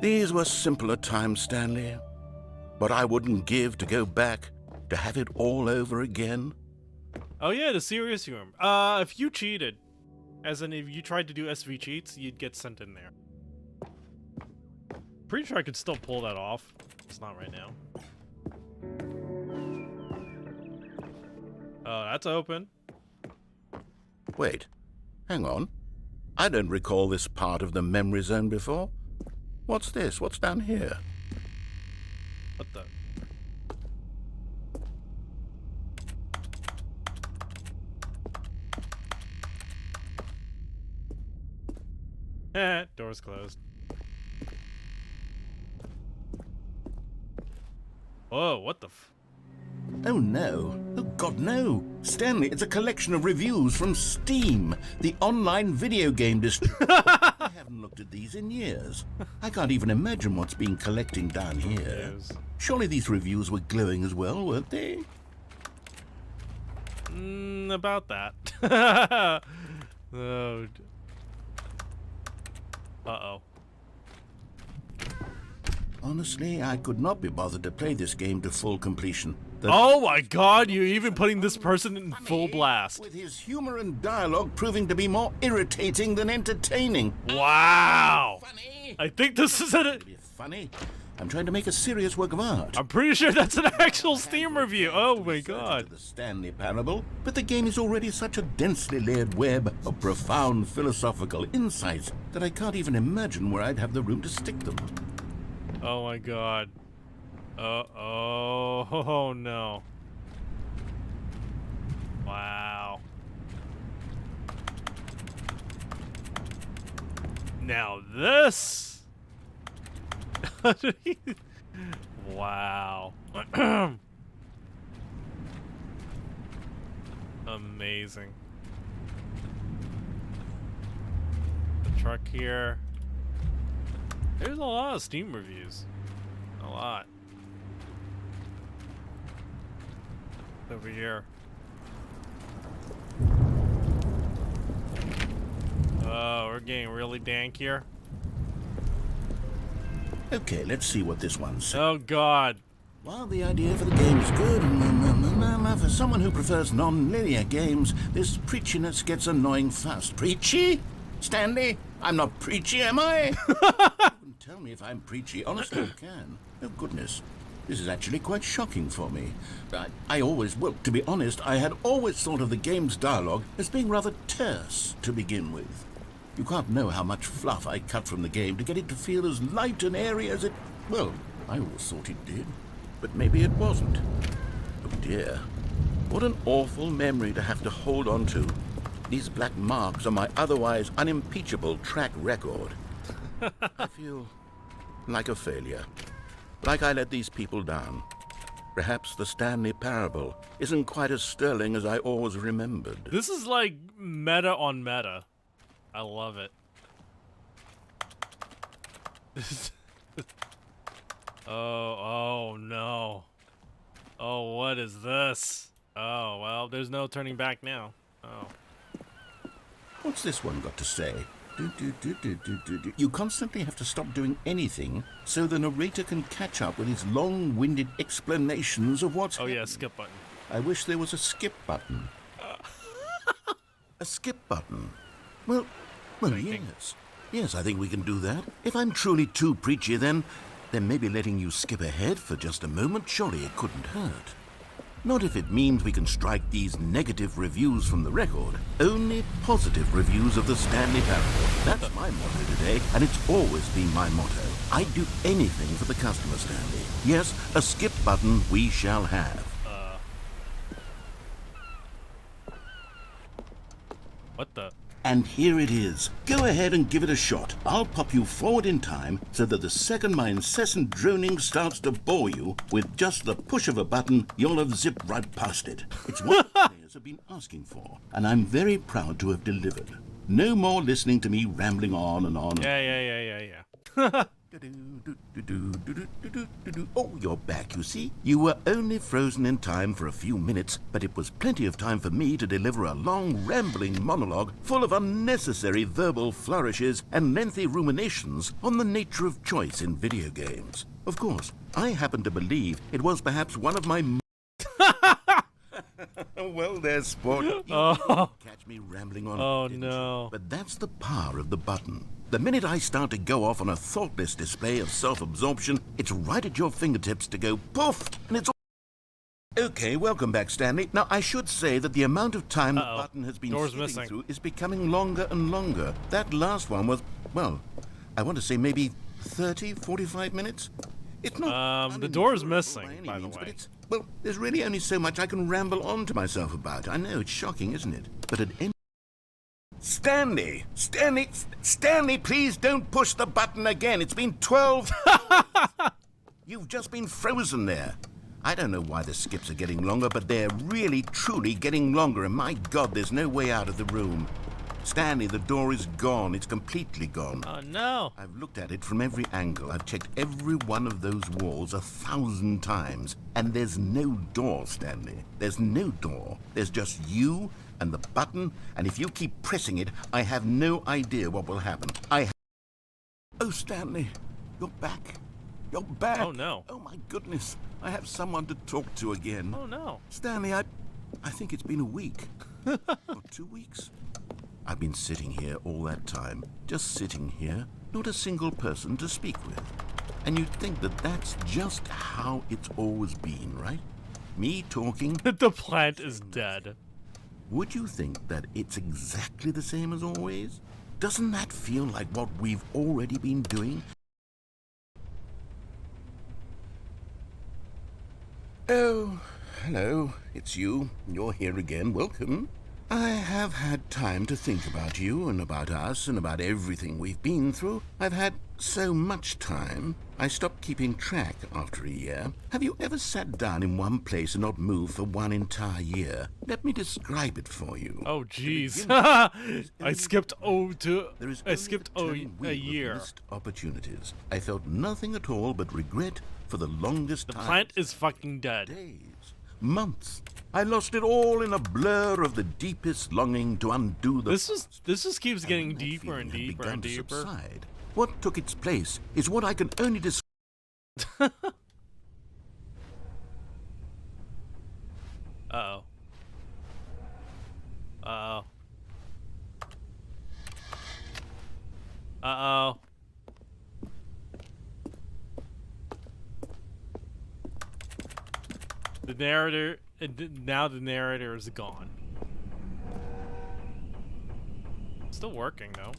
These were simpler times, Stanley. But I wouldn't give to go back to have it all over again. Oh yeah, the serious humor. If you cheated, as in if you tried to do SV cheats, you'd get sent in there. Pretty sure I could still pull that off. It's not right now. Oh, that's open. Wait, hang on. I don't recall this part of the memory zone before. What's this? What's down here? What the? Door's closed. Whoa, what the f... Oh no. Oh God, no. Stanley, it's a collection of reviews from Steam, the online video game distributor. I haven't looked at these in years. I can't even imagine what's been collecting down here. Yes. Surely these reviews were glowing as well, weren't they? About that. Oh. Uh-oh. Honestly, I could not be bothered to play this game to full completion. Oh my god, you're even putting this person in full blast. With his humor and dialogue proving to be more irritating than entertaining. Wow. Funny. I think this is Funny? I'm trying to make a serious work of art. I'm pretty sure that's an actual Steam review. Oh my god. The Stanley Parable, but the game is already such a densely layered web of profound philosophical insights that I can't even imagine where I'd have the room to stick them. Oh my god. Oh no. Wow. Now this. Wow. Amazing. The truck here. There's a lot of Steam reviews. A lot. Over here. Oh, we're getting really dank here. Okay, let's see what this one says. Oh god. While the idea for the game is good, for someone who prefers non-linear games, this preachiness gets annoying fast. Preachy? Stanley? I'm not preachy, am I? You can tell me if I'm preachy. Honestly, you can. Oh, goodness. This is actually quite shocking for me. Well, to be honest, I had always thought of the game's dialogue as being rather terse to begin with. You can't know how much fluff I cut from the game to get it to feel as light and airy as it... Well, I always thought it did. But maybe it wasn't. Oh dear. What an awful memory to have to hold on to. These black marks on my otherwise unimpeachable track record. I feel like a failure. Like I let these people down. Perhaps the Stanley Parable isn't quite as sterling as I always remembered. This is like meta on meta. I love it. Oh no. Oh, what is this? Oh, well, there's no turning back now. Oh. What's this one got to say? You constantly have to stop doing anything so the narrator can catch up with his long-winded explanations of what's happening. Yeah, skip button. I wish there was a skip button. A skip button. Well, Drinking. yes. Yes, I think we can do that. If I'm truly too preachy, then maybe letting you skip ahead for just a moment, surely it couldn't hurt. Not if it means we can strike these negative reviews from the record. Only positive reviews of the Stanley Parable. That's my motto today, and it's always been my motto. I'd do anything for the customer, Stanley. Yes, a skip button we shall have. What the? And here it is. Go ahead and give it a shot. I'll pop you forward in time so that the second my incessant droning starts to bore you, with just the push of a button, you'll have zipped right past it. It's what the players have been asking for, and I'm very proud to have delivered. No more listening to me rambling on and on. Yeah. Oh, you're back, you see. You were only frozen in time for a few minutes, but it was plenty of time for me to deliver a long, rambling monologue full of unnecessary verbal flourishes and lengthy ruminations on the nature of choice in video games. Of course, I happen to believe it was perhaps one of my... Well, there's sport. You catch me rambling on. Oh, no. But that's the power of the button. The minute I start to go off on a thoughtless display of self-absorption, it's right at your fingertips to go poof, and it's all... Okay, welcome back, Stanley. Now, I should say that the amount of time the button has been skipping through is becoming longer and longer. That last one was, well, I want to say maybe 30, 45 minutes? It's not the door's unendurable missing, any by the means, but way. it's, well, there's really only so much I can ramble on to myself about. I know, it's shocking, isn't it? But at any... Stanley, please don't push the button again. It's been 12... You've just been frozen there. I don't know why the skips are getting longer, but they're really, truly getting longer, and my God, there's no way out of the room. Stanley, the door is gone. It's completely gone. Oh, no. I've looked at it from every angle. I've checked every one of those walls 1,000 times. And there's no door, Stanley. There's no door. There's just you and the button, and if you keep pressing it, I have no idea what will happen. Oh, Stanley, you're back. You're back. Oh, no. Oh, my goodness. I have someone to talk to again. Oh, no. Stanley, I think it's been a week. Or 2 weeks. I've been sitting here all that time, just sitting here, not a single person to speak with. And you'd think that that's just how it's always been, right? Me talking. The plant is dead. Would you think that it's exactly the same as always? Doesn't that feel like what we've already been doing? Oh, hello, it's you. You're here again. Welcome. I have had time to think about you and about us and about everything we've been through. I've had so much time, I stopped keeping track after a year. Have you ever sat down in one place and not moved for one entire year? Let me describe it for you. Oh, jeez. I skipped a year. Missed opportunities. I felt nothing at all but regret for the longest time. The plant is fucking dead. Days, months. I lost it all in a blur of the deepest longing to undo the... This just keeps getting That deeper and feeling had deeper begun and to deeper. subside. What took its place is what I can only describe. Uh-oh. Uh-oh. Uh-oh. The narrator... Now the narrator is gone. Still working, though.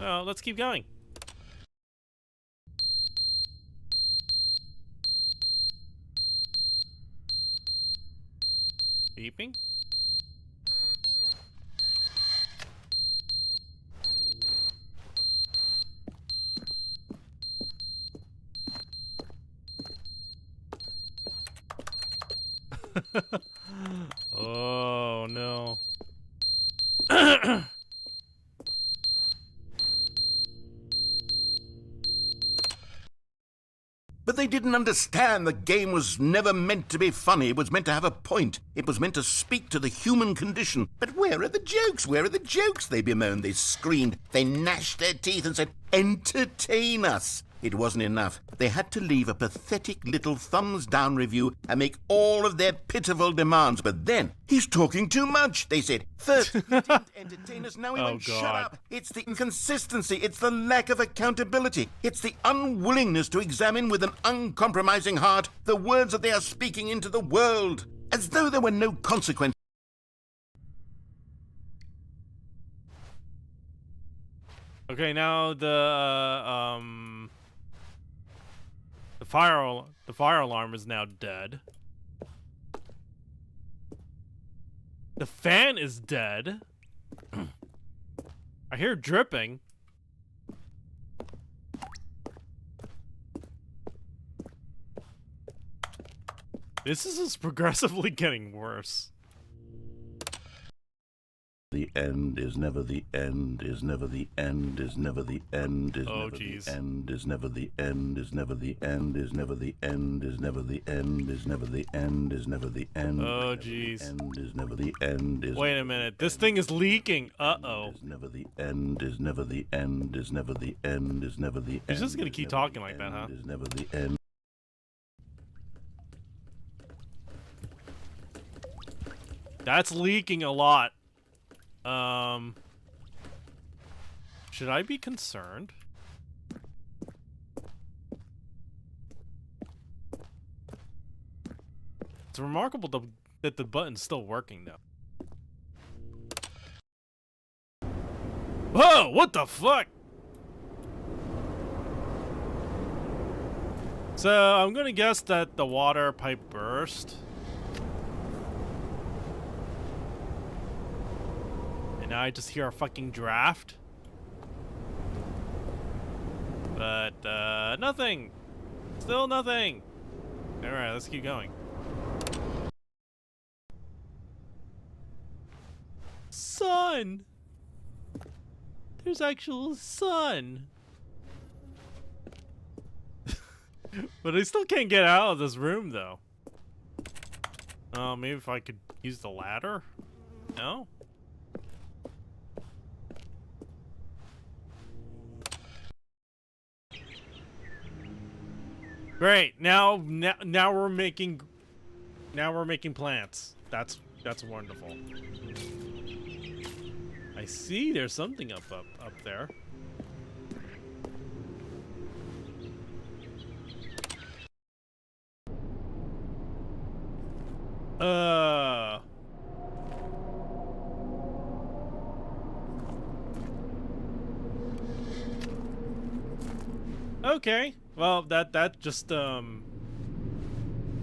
Oh, let's keep going. Beeping? Oh, no. But they didn't understand the game was never meant to be funny. It was meant to have a point. It was meant to speak to the human condition. But where are the jokes? Where are the jokes? They bemoaned, they screamed, they gnashed their teeth and said, entertain us. It wasn't enough. They had to leave a pathetic little thumbs-down review and make all of their pitiful demands. But then, he's talking too much, they said. First, he didn't entertain us, now he went, shut up. It's the inconsistency, it's the lack of accountability, it's the unwillingness to examine with an uncompromising heart the words that they are speaking into the world, as though there were no consequences. Okay, now the fire alarm is now dead. The fan is dead. I hear dripping. This is just progressively getting worse. The end is never the end, is never the end, is never the end, is never the end, is never the end, is never the end, is never the end, is never the end, is never the end, is never the end. Oh jeez. End is never the end. Wait a minute, this thing is leaking. Uh-oh. Is never the end, is never the end, is never the end, is never the end. He's just gonna keep talking like that, huh? Is never the end. That's leaking a lot. Should I be concerned? It's remarkable that the button's still working, though. Whoa! What the fuck? So, I'm gonna guess that the water pipe burst. And now I just hear a fucking draft. But, nothing! Still nothing! Alright, let's keep going. Sun! There's actual sun! But I still can't get out of this room, though. Oh, maybe if I could use the ladder? No? Great. Now we're making plants. That's wonderful. I see there's something up there. Okay. Well, that just that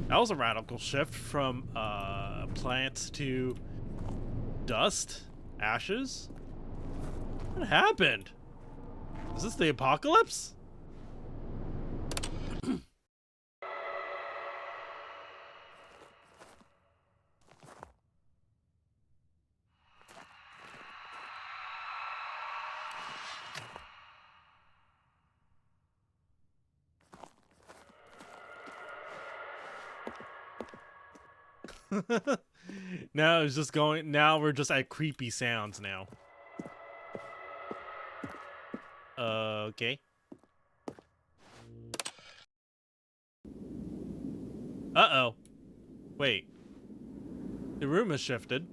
was a radical shift from plants to dust, ashes. What happened? Is this the apocalypse? Now it's just going. Now we're just at creepy sounds now. Okay. Uh-oh. Wait. The room has shifted.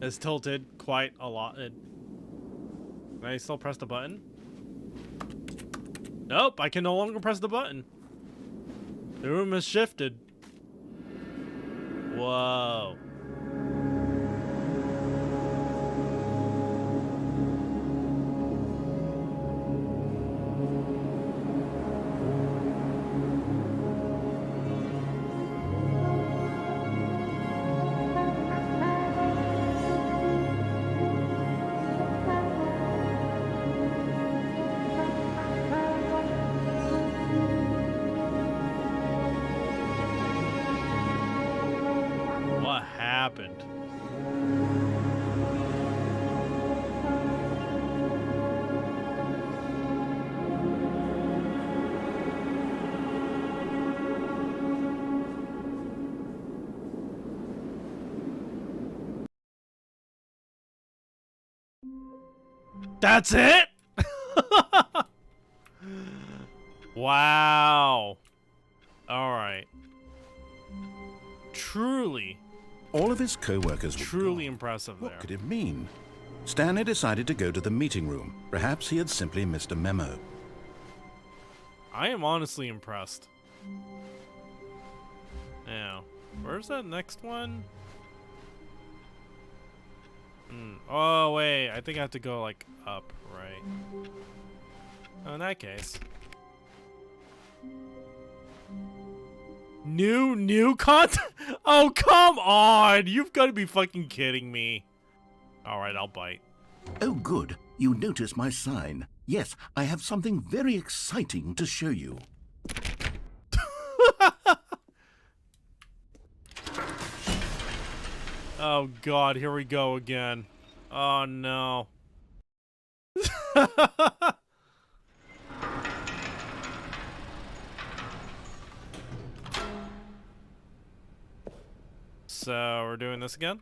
It's tilted quite a lot. Can I still press the button? Nope, I can no longer press the button. The room has shifted. Whoa. What happened? That's it? Wow. All right. Truly. All of his co-workers were Truly gone. impressive What there. could it mean? Stanley decided to go to the meeting room. Perhaps he had simply missed a memo. I am honestly impressed. Now, where's that next one? Oh, wait. I think I have to go, like, up, right? Oh, in that case. New content? Oh, come on! You've got to be fucking kidding me. Alright, I'll bite. Oh, good. You notice my sign. Yes, I have something very exciting to show you. Oh god, here we go again. Oh no. So, we're doing this again?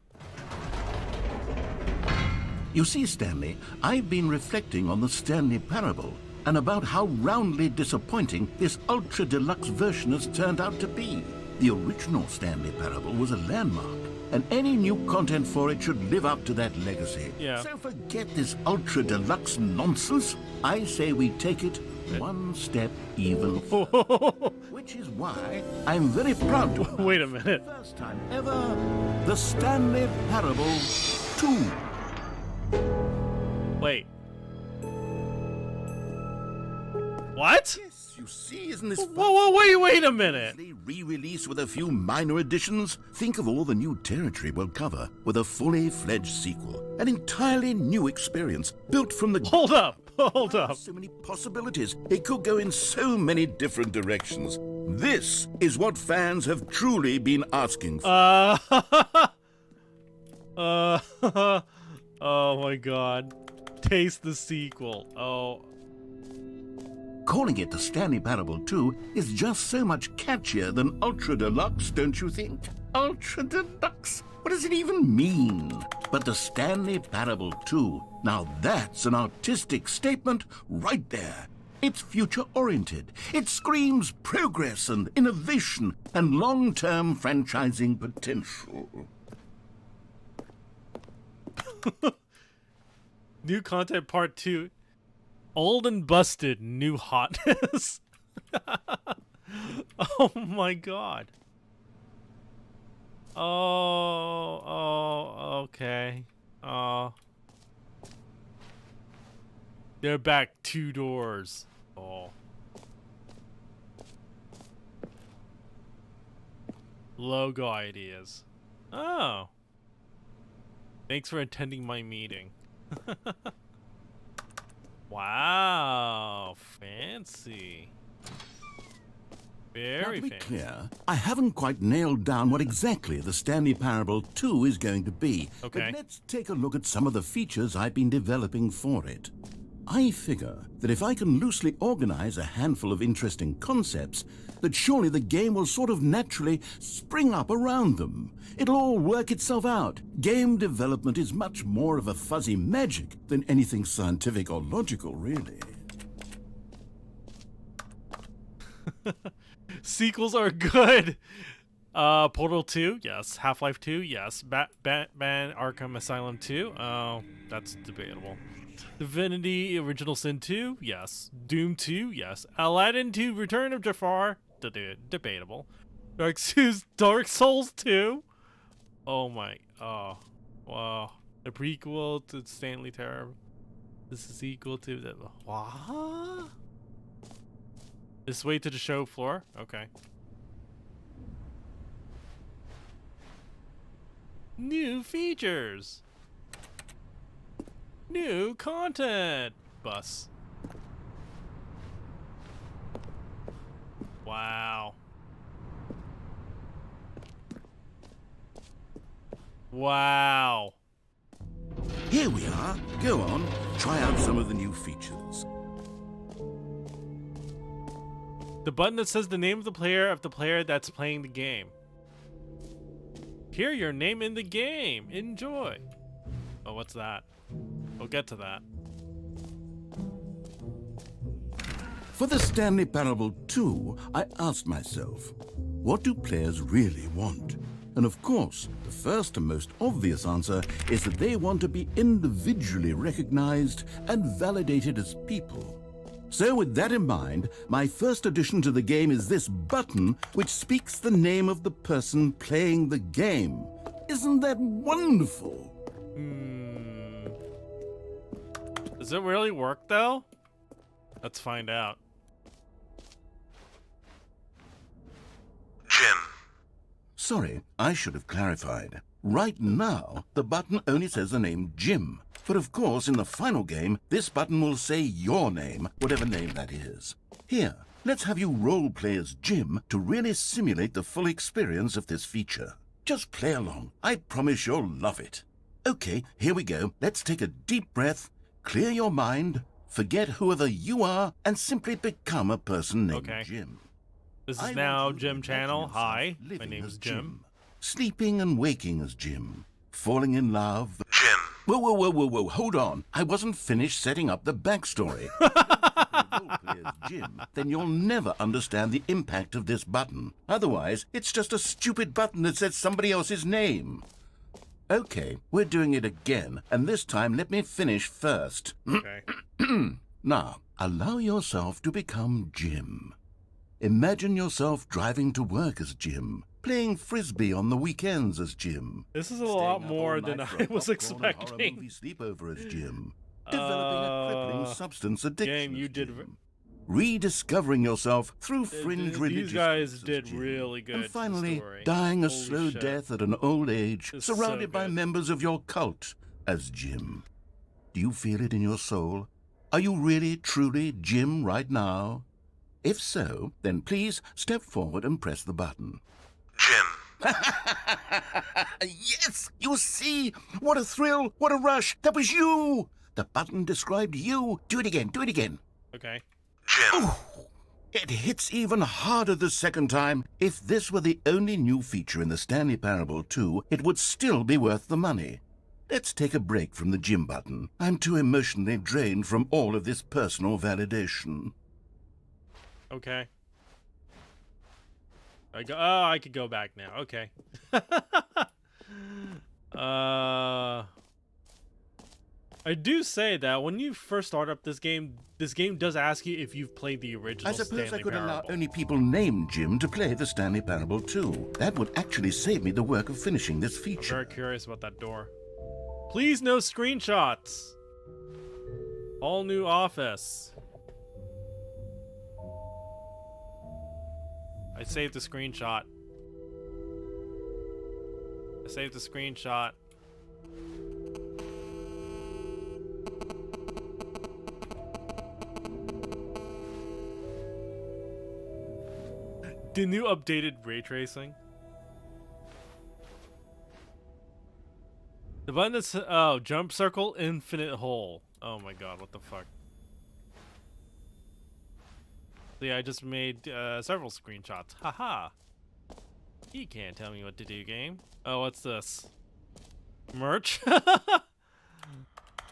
You see, Stanley, I've been reflecting on the Stanley Parable and about how roundly disappointing this ultra deluxe version has turned out to be. The original Stanley Parable was a landmark, and any new content for it should live up to that legacy. Yeah. So forget this ultra deluxe nonsense. I say we take it one step even further. Which is why I'm very proud to announce Wait a minute. for the first time ever, the Stanley Parable 2. Wait. What? Yes, you see, isn't this Whoa, wait a minute. re-release with a few minor additions? Think of all the new territory we'll cover with a fully fledged sequel. An entirely new experience built from the... Hold up. So many possibilities. It could go in so many different directions. This is what fans have truly been asking for. Oh my god. Taste the sequel. Oh. Calling it the Stanley Parable 2 is just so much catchier than Ultra Deluxe, don't you think? Ultra Deluxe? What does it even mean? But the Stanley Parable 2, now that's an artistic statement right there. It's future-oriented. It screams progress and innovation and long-term franchising potential. New content part 2. Old and busted, new hotness. Oh my god. Oh, okay. They're back 2 doors. Oh. Logo ideas. Oh. Thanks for attending my meeting. Wow, fancy. Now, Very to be fancy. clear, I haven't quite nailed down what exactly the Stanley Parable 2 is going to be. Okay. But let's take a look at some of the features I've been developing for it. I figure that if I can loosely organize a handful of interesting concepts, that surely the game will sort of naturally spring up around them. It'll all work itself out. Game development is much more of a fuzzy magic than anything scientific or logical, really. Sequels are good. Portal 2, yes. Half-Life 2, yes. Batman Arkham Asylum 2, oh, that's debatable. Divinity Original Sin 2, yes. Doom 2, yes. Aladdin 2 Return of Jafar, debatable. Dark Souls 2. Oh my, wow. The prequel to Stanley Parable. This is equal to the, what? This way to the show floor? Okay. New features. New content. Bus. Wow. Wow. Here we are. Go on, try out some of the new features. The button that says the name of the player that's playing the game. Hear your name in the game. Enjoy. Oh, what's that? We'll get to that. For the Stanley Parable 2, I asked myself, what do players really want? And of course, the first and most obvious answer is that they want to be individually recognized and validated as people. So with that in mind, my first addition to the game is this button which speaks the name of the person playing the game. Isn't that wonderful? Does it really work though? Let's find out. Jim. Sorry, I should have clarified. Right now, the button only says the name Jim. But of course, in the final game, this button will say your name, whatever name that is. Here, let's have you role-play as Jim to really simulate the full experience of this feature. Just play along. I promise you'll love it. Okay, here we go. Let's take a deep breath, clear your mind, forget whoever you are, and simply become a person named Jim. This is now Jim Channel. Hi, my name is Jim. Sleeping and waking as Jim. Falling in love. Jim. Whoa, hold on. I wasn't finished setting up the backstory. If you role-play as Jim, then you'll never understand the impact of this button. Otherwise, it's just a stupid button that says somebody else's name. Okay, we're doing it again, and this time let me finish first. Okay. Now, allow yourself to become Jim. Imagine yourself driving to work as Jim, playing frisbee on the weekends as Jim. This is a lot more than I was expecting. Movie sleepover as Jim, developing a crippling substance addiction. Game, you did. Rediscovering yourself through fringe religious. These guys did really good. And finally, story. dying a Holy slow shit. death at an old age, It's surrounded so by good. members of your cult as Jim. Do you feel it in your soul? Are you really, truly Jim right now? If so, then please step forward and press the button. Jim. Yes! You see? What a thrill! What a rush! That was you! The button described you. Do it again. Do it again. Okay. Jim. Ooh, it hits even harder the second time. If this were the only new feature in the Stanley Parable 2, it would still be worth the money. Let's take a break from the Jim button. I'm too emotionally drained from all of this personal validation. Okay. I could go back now. Okay. I do say that when you first start up this game does ask you if you've played the original I suppose Stanley I could allow Parable. only people named Jim to play the Stanley Parable 2. That would actually save me the work of finishing this I'm feature. very curious about that door. Please no screenshots. All new office. I saved the screenshot. I saved the screenshot. The new updated ray tracing. The button that's jump circle infinite hole. Oh my god, what the fuck? Yeah, I just made several screenshots. Haha. You can't tell me what to do, game. Oh, what's this? Merch?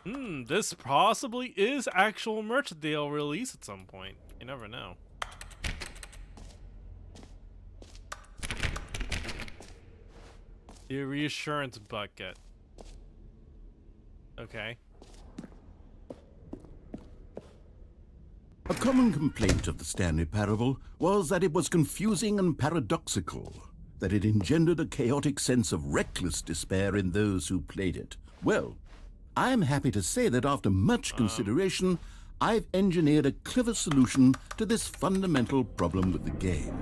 This possibly is actual merch that they'll release at some point. You never know. The reassurance bucket. Okay. A common complaint of the Stanley Parable was that it was confusing and paradoxical, that it engendered a chaotic sense of reckless despair in those who played it. Well, I am happy to say that after much consideration, I've engineered a clever solution to this fundamental problem with the game.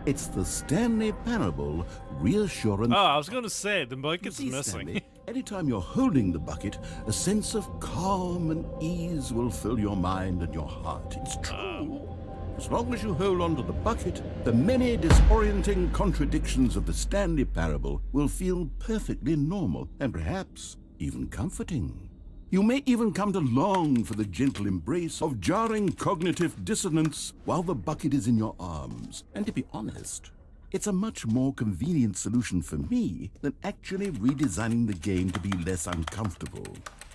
It's the Stanley Parable Reassurance. Oh, I was gonna say, the You bucket's see, missing. Stanley, anytime you're holding the bucket, a sense of calm and ease will fill your mind and your heart. It's true. As long as you hold on to the bucket, the many disorienting contradictions of the Stanley Parable will feel perfectly normal and perhaps even comforting. You may even come to long for the gentle embrace of jarring cognitive dissonance while the bucket is in your arms. And to be honest, it's a much more convenient solution for me than actually redesigning the game to be less uncomfortable.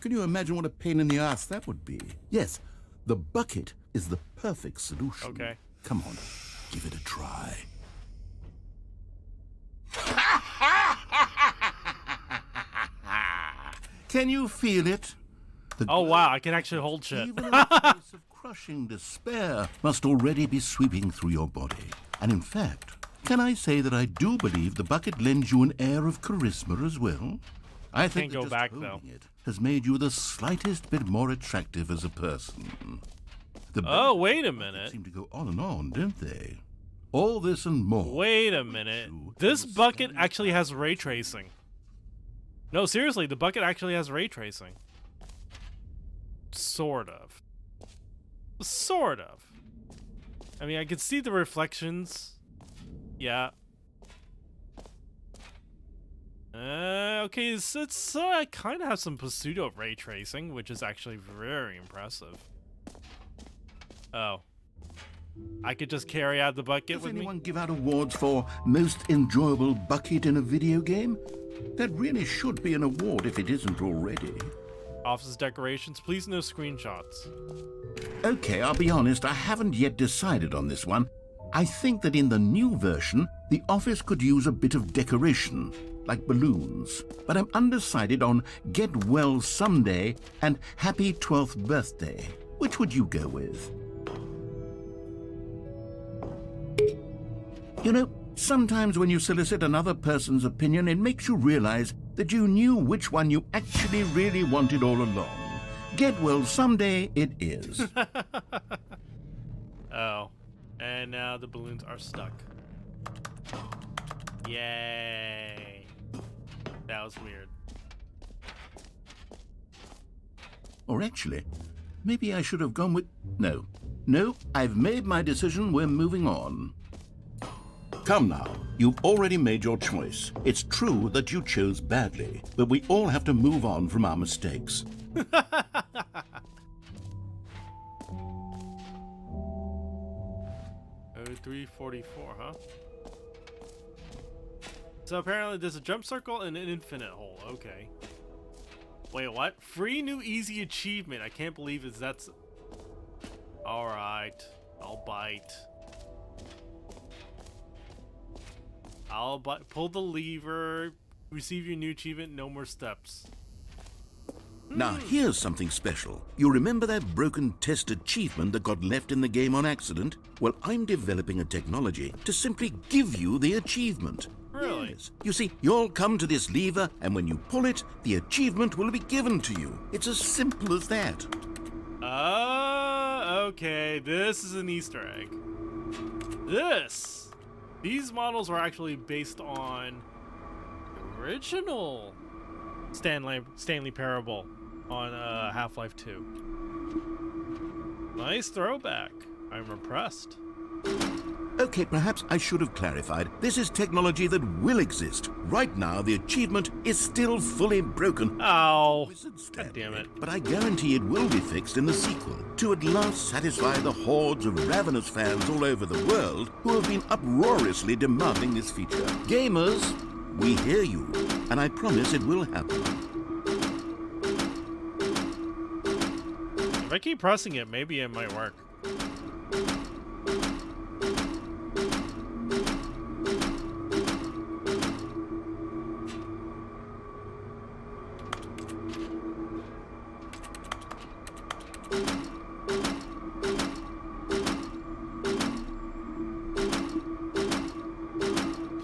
Can you imagine what a pain in the ass that would be? Yes, the bucket is the perfect solution. Okay. Come on, give it a try. Can you feel it? The Oh wow, I can actually hold shit. even a sense of crushing despair must already be sweeping through your body. And in fact, can I say that I do believe the bucket lends you an air of charisma as well? I think Can't go that just back, holding though. it has made you the slightest bit more attractive as a person. The Oh, benefits wait a of the bucket minute. seem to go on and on, don't they? All this and more. Wait a minute. This bucket actually has ray tracing. No, seriously, the bucket actually has ray tracing. Sort of. Sort of. I mean, I can see the reflections. Yeah. Okay, it's kind of has some pseudo ray tracing, which is actually very impressive. Oh. I could just carry out the bucket Does with me? anyone give out awards for most enjoyable bucket in a video game? That really should be an award if it isn't already. Office decorations, please no screenshots. Okay, I'll be honest, I haven't yet decided on this one. I think that in the new version, the office could use a bit of decoration, like balloons. But I'm undecided on Get Well Someday and Happy 12th Birthday. Which would you go with? You know, sometimes when you solicit another person's opinion, it makes you realize that you knew which one you actually really wanted all along. Get Well Someday it is. Oh. And now the balloons are stuck. Yay. That was weird. Or actually, maybe I should have gone with... No. No, I've made my decision. We're moving on. Come now. You've already made your choice. It's true that you chose badly, but we all have to move on from our mistakes. 0344, huh? So apparently there's a jump circle and an infinite hole. Okay. Wait, what? Free new easy achievement. I can't believe that's... Alright. I'll bite. I'll bite. Pull the lever. Receive your new achievement. No more steps. Now, here's something special. You remember that broken test achievement that got left in the game on accident? Well, I'm developing a technology to simply give you the achievement. Really? Yes. You see, you'll come to this lever, and when you pull it, the achievement will be given to you. It's as simple as that. Okay. This is an Easter egg. These models are actually based on the original Stanley Parable on Half-Life 2. Nice throwback. I'm impressed. Okay, perhaps I should have clarified. This is technology that will exist. Right now, the achievement is still fully broken. Oh, Wizard God Stanley. damn it. But I guarantee it will be fixed in the sequel to at last satisfy the hordes of ravenous fans all over the world who have been uproariously demanding this feature. Gamers, we hear you, and I promise it will happen. If I keep pressing it, maybe it might work.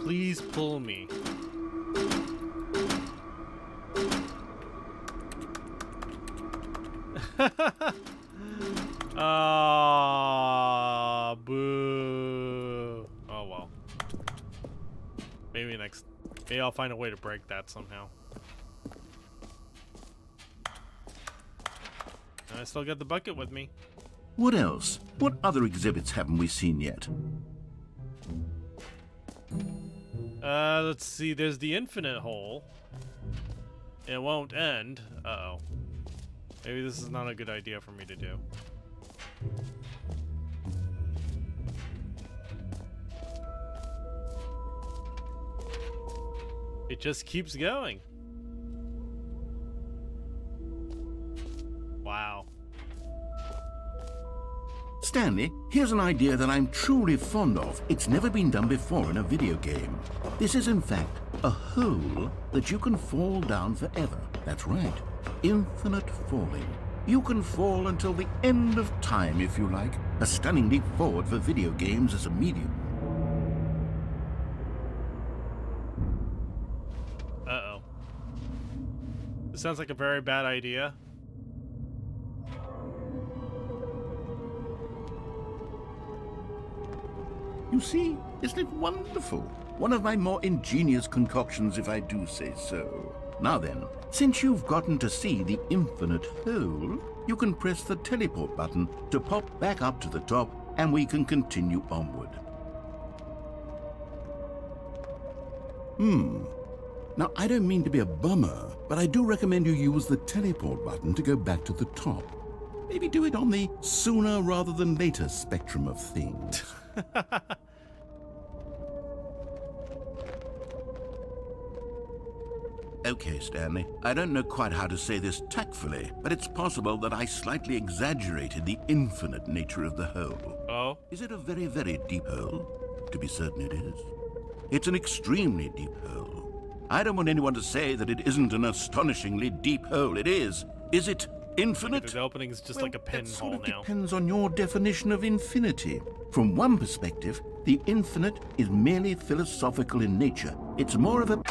Please pull me. Ah, boo. Oh well. Maybe I'll find a way to break that somehow. And I still got the bucket with me. What else? What other exhibits haven't we seen yet? Let's see. There's the infinite hole. It won't end. Uh-oh. Maybe this is not a good idea for me to do. It just keeps going. Wow. Stanley, here's an idea that I'm truly fond of. It's never been done before in a video game. This is, in fact, a hole that you can fall down forever. That's right. Infinite falling. You can fall until the end of time, if you like. A stunning leap forward for video games as a medium. Uh-oh. This sounds like a very bad idea. You see, isn't it wonderful? One of my more ingenious concoctions, if I do say so. Now then, since you've gotten to see the infinite hole, you can press the teleport button to pop back up to the top, and we can continue onward. Now, I don't mean to be a bummer, but I do recommend you use the teleport button to go back to the top. Maybe do it on the sooner rather than later spectrum of things. Okay, Stanley, I don't know quite how to say this tactfully, but it's possible that I slightly exaggerated the infinite nature of the hole. Oh? Is it a very, very deep hole? To be certain it is. It's an extremely deep hole. I don't want anyone to say that it isn't an astonishingly deep hole. It is. Is it infinite? The opening's just like a pinhole It now. depends on your definition of infinity. From one perspective, the infinite is merely philosophical in nature. It's more of a...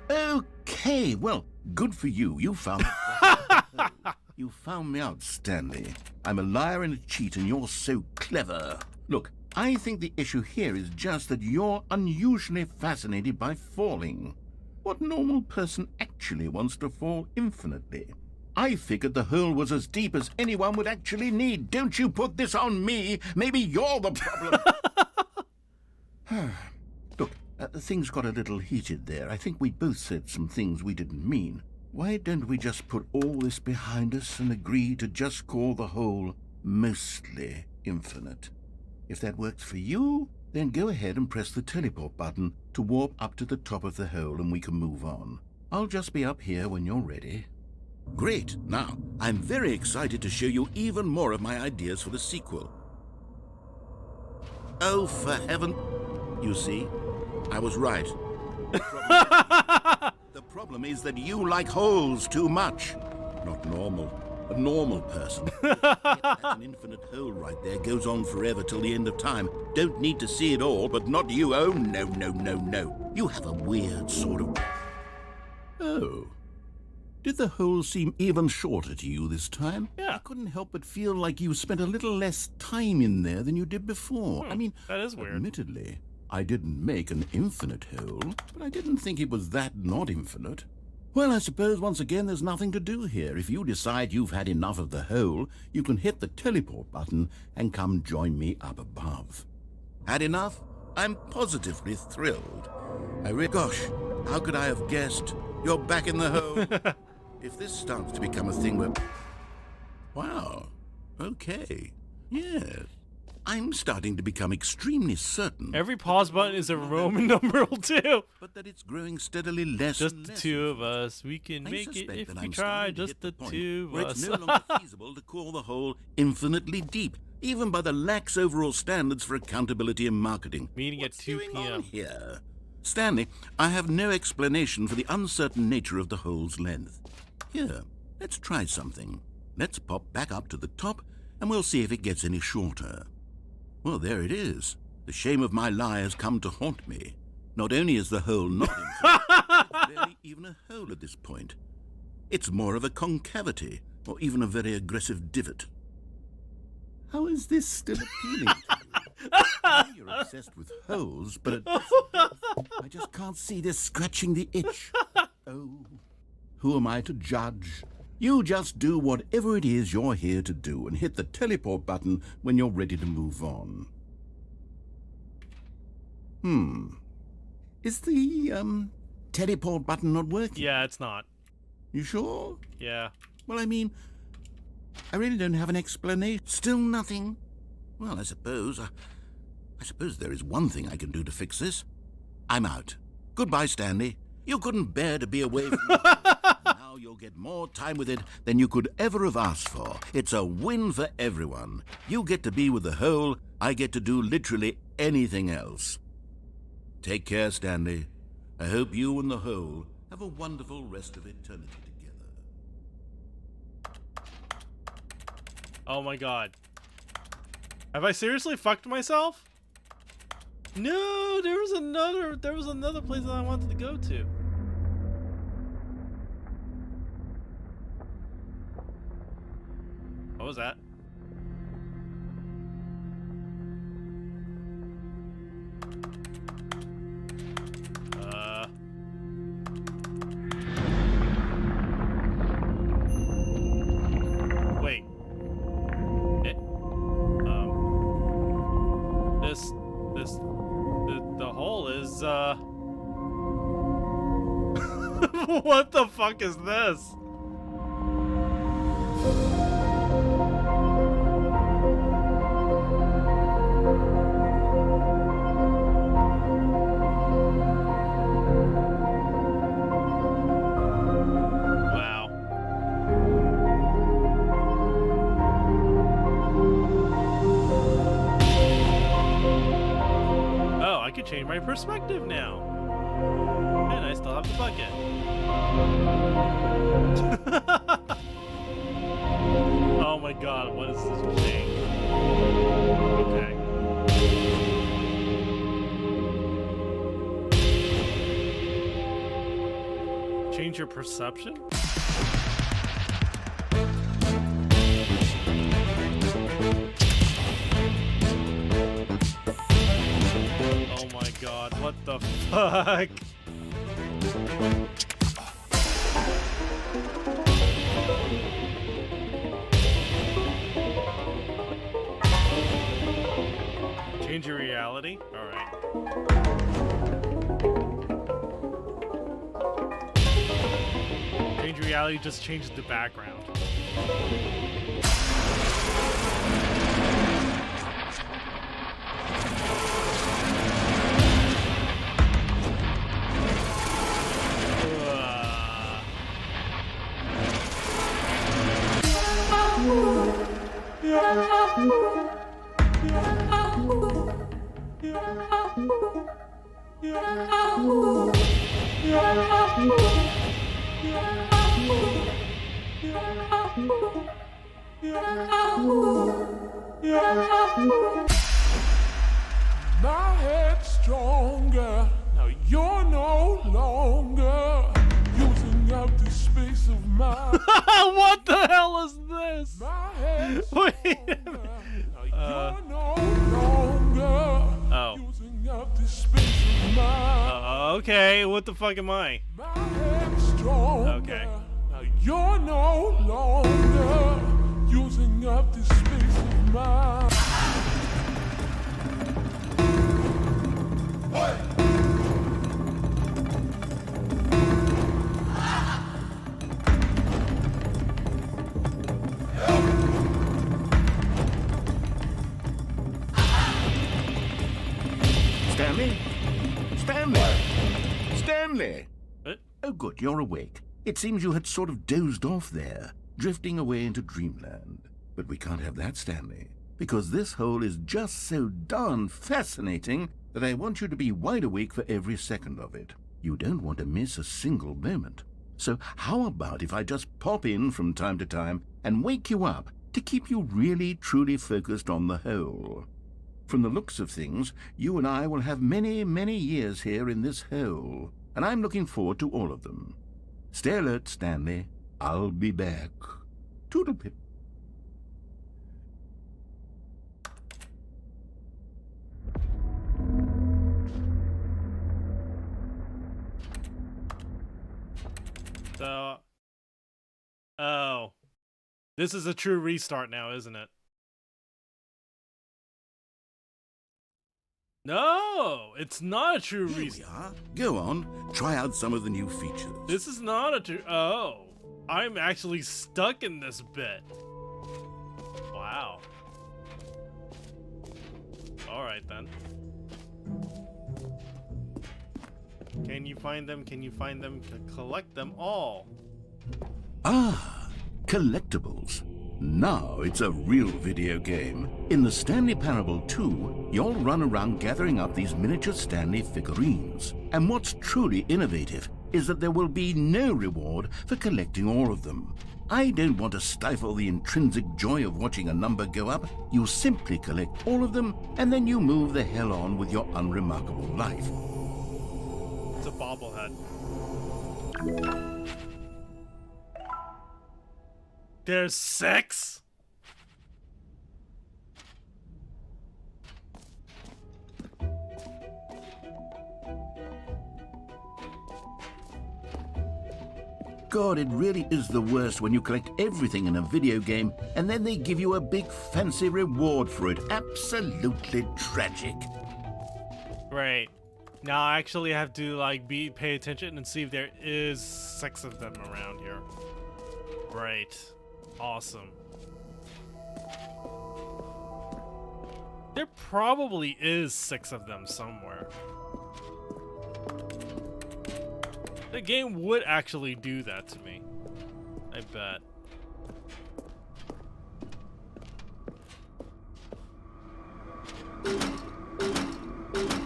Okay, well, good for you. You found You found me out, Stanley. I'm a liar and a cheat, and you're so clever. Look, I think the issue here is just that you're unusually fascinated by falling. What normal person actually wants to fall infinitely? I figured the hole was as deep as anyone would actually need. Don't you put this on me. Maybe you're the problem. Look, things got a little heated there. I think we both said some things we didn't mean. Why don't we just put all this behind us and agree to just call the hole mostly infinite? If that works for you, then go ahead and press the teleport button to warp up to the top of the hole and we can move on. I'll just be up here when you're ready. Great. Now, I'm very excited to show you even more of my ideas for the sequel. Oh, for heaven... You see, I was right. The problem is that you like holes too much. Not normal. A normal person. That's an infinite hole right there. Goes on forever till the end of time. Don't need to see it all, but not you. Oh, no, no, no, no. You have a weird sort of... Oh. Did the hole seem even shorter to you this time? Yeah. I couldn't help but feel like you spent a little less time in there than you did before. I mean, that is weird. Admittedly, I didn't make an infinite hole, but I didn't think it was that not infinite. Well, I suppose once again there's nothing to do here. If you decide you've had enough of the hole, you can hit the teleport button and come join me up above. Had enough? I'm positively thrilled. Gosh, how could I have guessed? You're back in the hole. If this starts to become a thing where... Wow. Okay. Yes. I'm starting to become extremely certain. Every pause button is a Roman numeral too. But that it's growing steadily less Just and the less. two of us. We can I make it suspect if that we I'm try. starting to Just hit the point two where of it's us. no longer feasible to call the hole infinitely deep, even by the lax overall standards for accountability and marketing. Meeting at What's 2 going p.m. on here? Stanley, I have no explanation for the uncertain nature of the hole's length. Here, let's try something. Let's pop back up to the top, and we'll see if it gets any shorter. Well, there it is. The shame of my lie has come to haunt me. Not only is the hole not infinite, it's barely even a hole at this point. It's more of a concavity, or even a very aggressive divot. How is this still appealing to you? I know you're obsessed with holes, but at this depth, I just can't see this scratching the itch. Oh, who am I to judge? You just do whatever it is you're here to do and hit the teleport button when you're ready to move on. Is the, teleport button not working? Yeah, it's not. You sure? Yeah. Well, I mean, I really don't have an explanation. Still nothing? Well, I suppose there is one thing I can do to fix this. I'm out. Goodbye, Stanley. You couldn't bear to be away from me. Now Now you'll get more time with it than you could ever have asked for. It's a win for everyone. You get to be with the hole, I get to do literally anything else. Take care, Stanley. I hope you and the hole have a wonderful rest of eternity together. Oh my god. Have I seriously fucked myself? No, there was another place that I wanted to go to. What was that? Wait. The hole is, what the fuck is this? Change my perspective now, and I still have the bucket. Oh my god, what is this thing? Okay. Change your perception? Oh my god, what the fuck? Change your reality? Alright. Change reality just changes the background. My head's stronger. Now you're no longer using up the space of my. What the hell is this? My head's Wait a stronger. minute. Now you're no longer using up the space of my. Okay, what the fuck am I? My head's stronger. Okay. Now you're no longer using up the space of my. Stanley? Stanley! Stanley! What? Oh good, you're awake. It seems you had sort of dozed off there, drifting away into dreamland. But we can't have that, Stanley, because this hole is just so darn fascinating that I want you to be wide awake for every second of it. You don't want to miss a single moment. So how about if I just pop in from time to time and wake you up to keep you really truly focused on the hole? From the looks of things, you and I will have many, many years here in this hole, and I'm looking forward to all of them. Stay alert, Stanley. I'll be back. Toodle-pip. So, oh, this is a true restart now, isn't it? No, it's not a true Here we restart. are. Go on, try out some of the new features. This is not a true. Oh, I'm actually stuck in this bit. Wow. All right then. Can you find them? Can you find them? Collect them all. Ah, collectibles. Now it's a real video game. In the Stanley Parable 2, you'll run around gathering up these miniature Stanley figurines. And what's truly innovative is that there will be no reward for collecting all of them. I don't want to stifle the intrinsic joy of watching a number go up. You simply collect all of them, and then you move the hell on with your unremarkable life. It's a bobblehead. There's 6? God, it really is the worst when you collect everything in a video game and then they give you a big fancy reward for it. Absolutely tragic. Right. Now I actually have to like pay attention and see if there is 6 of them around here. Right. Awesome. There probably is 6 of them somewhere. The game would actually do that to me. I bet.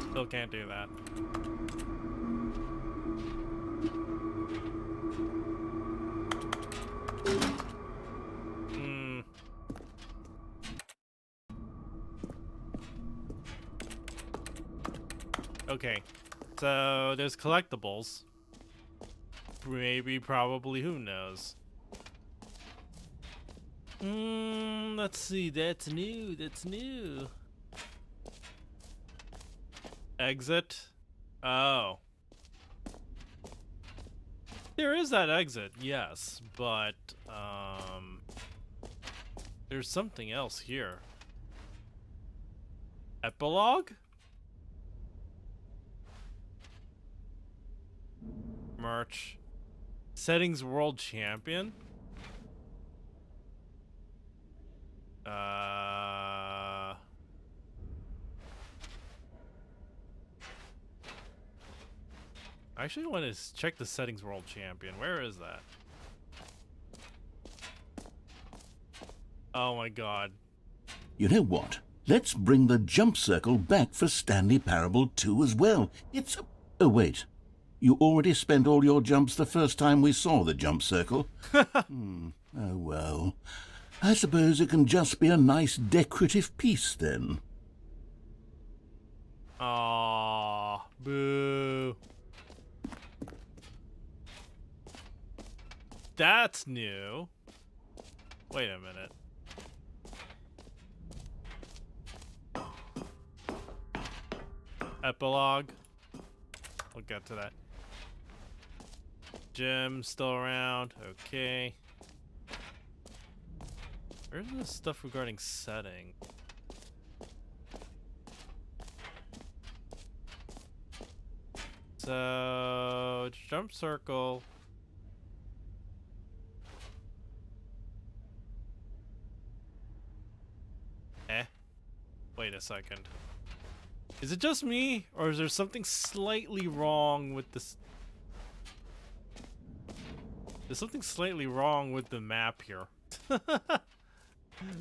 Still can't do that. Okay, so there's collectibles. Maybe, probably, who knows? Let's see, that's new, that's new. Exit? Oh. There is that exit, yes, but, there's something else here. Epilogue? Merch. Settings World Champion? I actually want to check the Settings World Champion. Where is that? Oh my god. You know what? Let's bring the jump circle back for Stanley Parable 2 as well. It's a... Oh, wait. You already spent all your jumps the first time we saw the jump circle. Oh, well. I suppose it can just be a nice decorative piece, then. Aww. Boo. That's new. Wait a minute. Epilogue. We'll get to that. Gym still around. Okay. Where's the stuff regarding setting? So, jump circle. Wait a second. Is it just me, or is there something slightly wrong with this? There's something slightly wrong with the map here.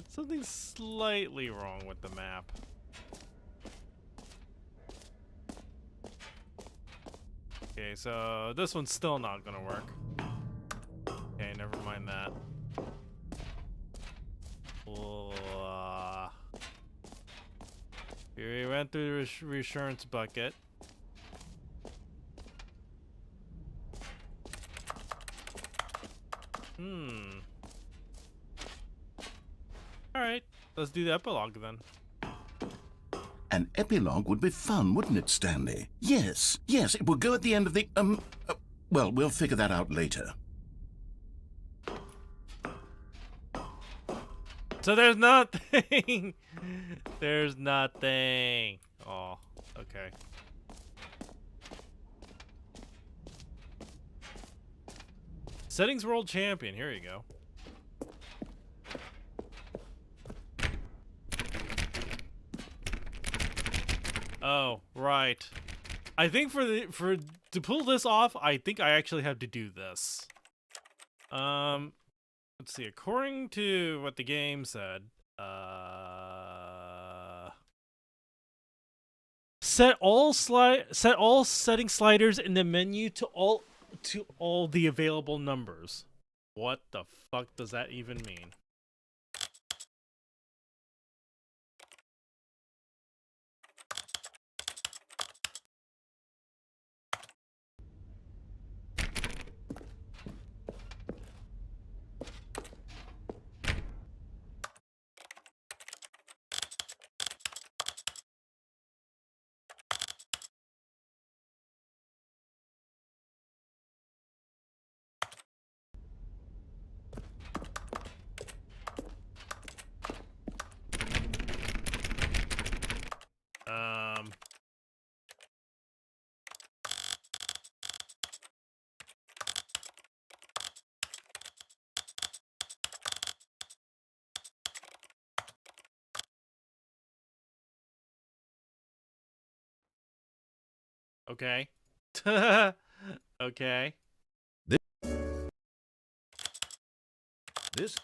Something slightly wrong with the map. Okay, so this one's still not gonna work. Okay, never mind that. We went through the reassurance bucket. Alright, let's do the epilogue then. An epilogue would be fun, wouldn't it, Stanley? Yes, yes, it would go at the end of the, well, we'll figure that out later. So there's nothing! There's nothing! Oh, okay. Settings World Champion, here you go. Oh, right. I think to pull this off, I think I actually have to do this. Let's see. According to what the game said, set all setting sliders in the menu to all the available numbers. What the fuck does that even mean? Okay. Okay. This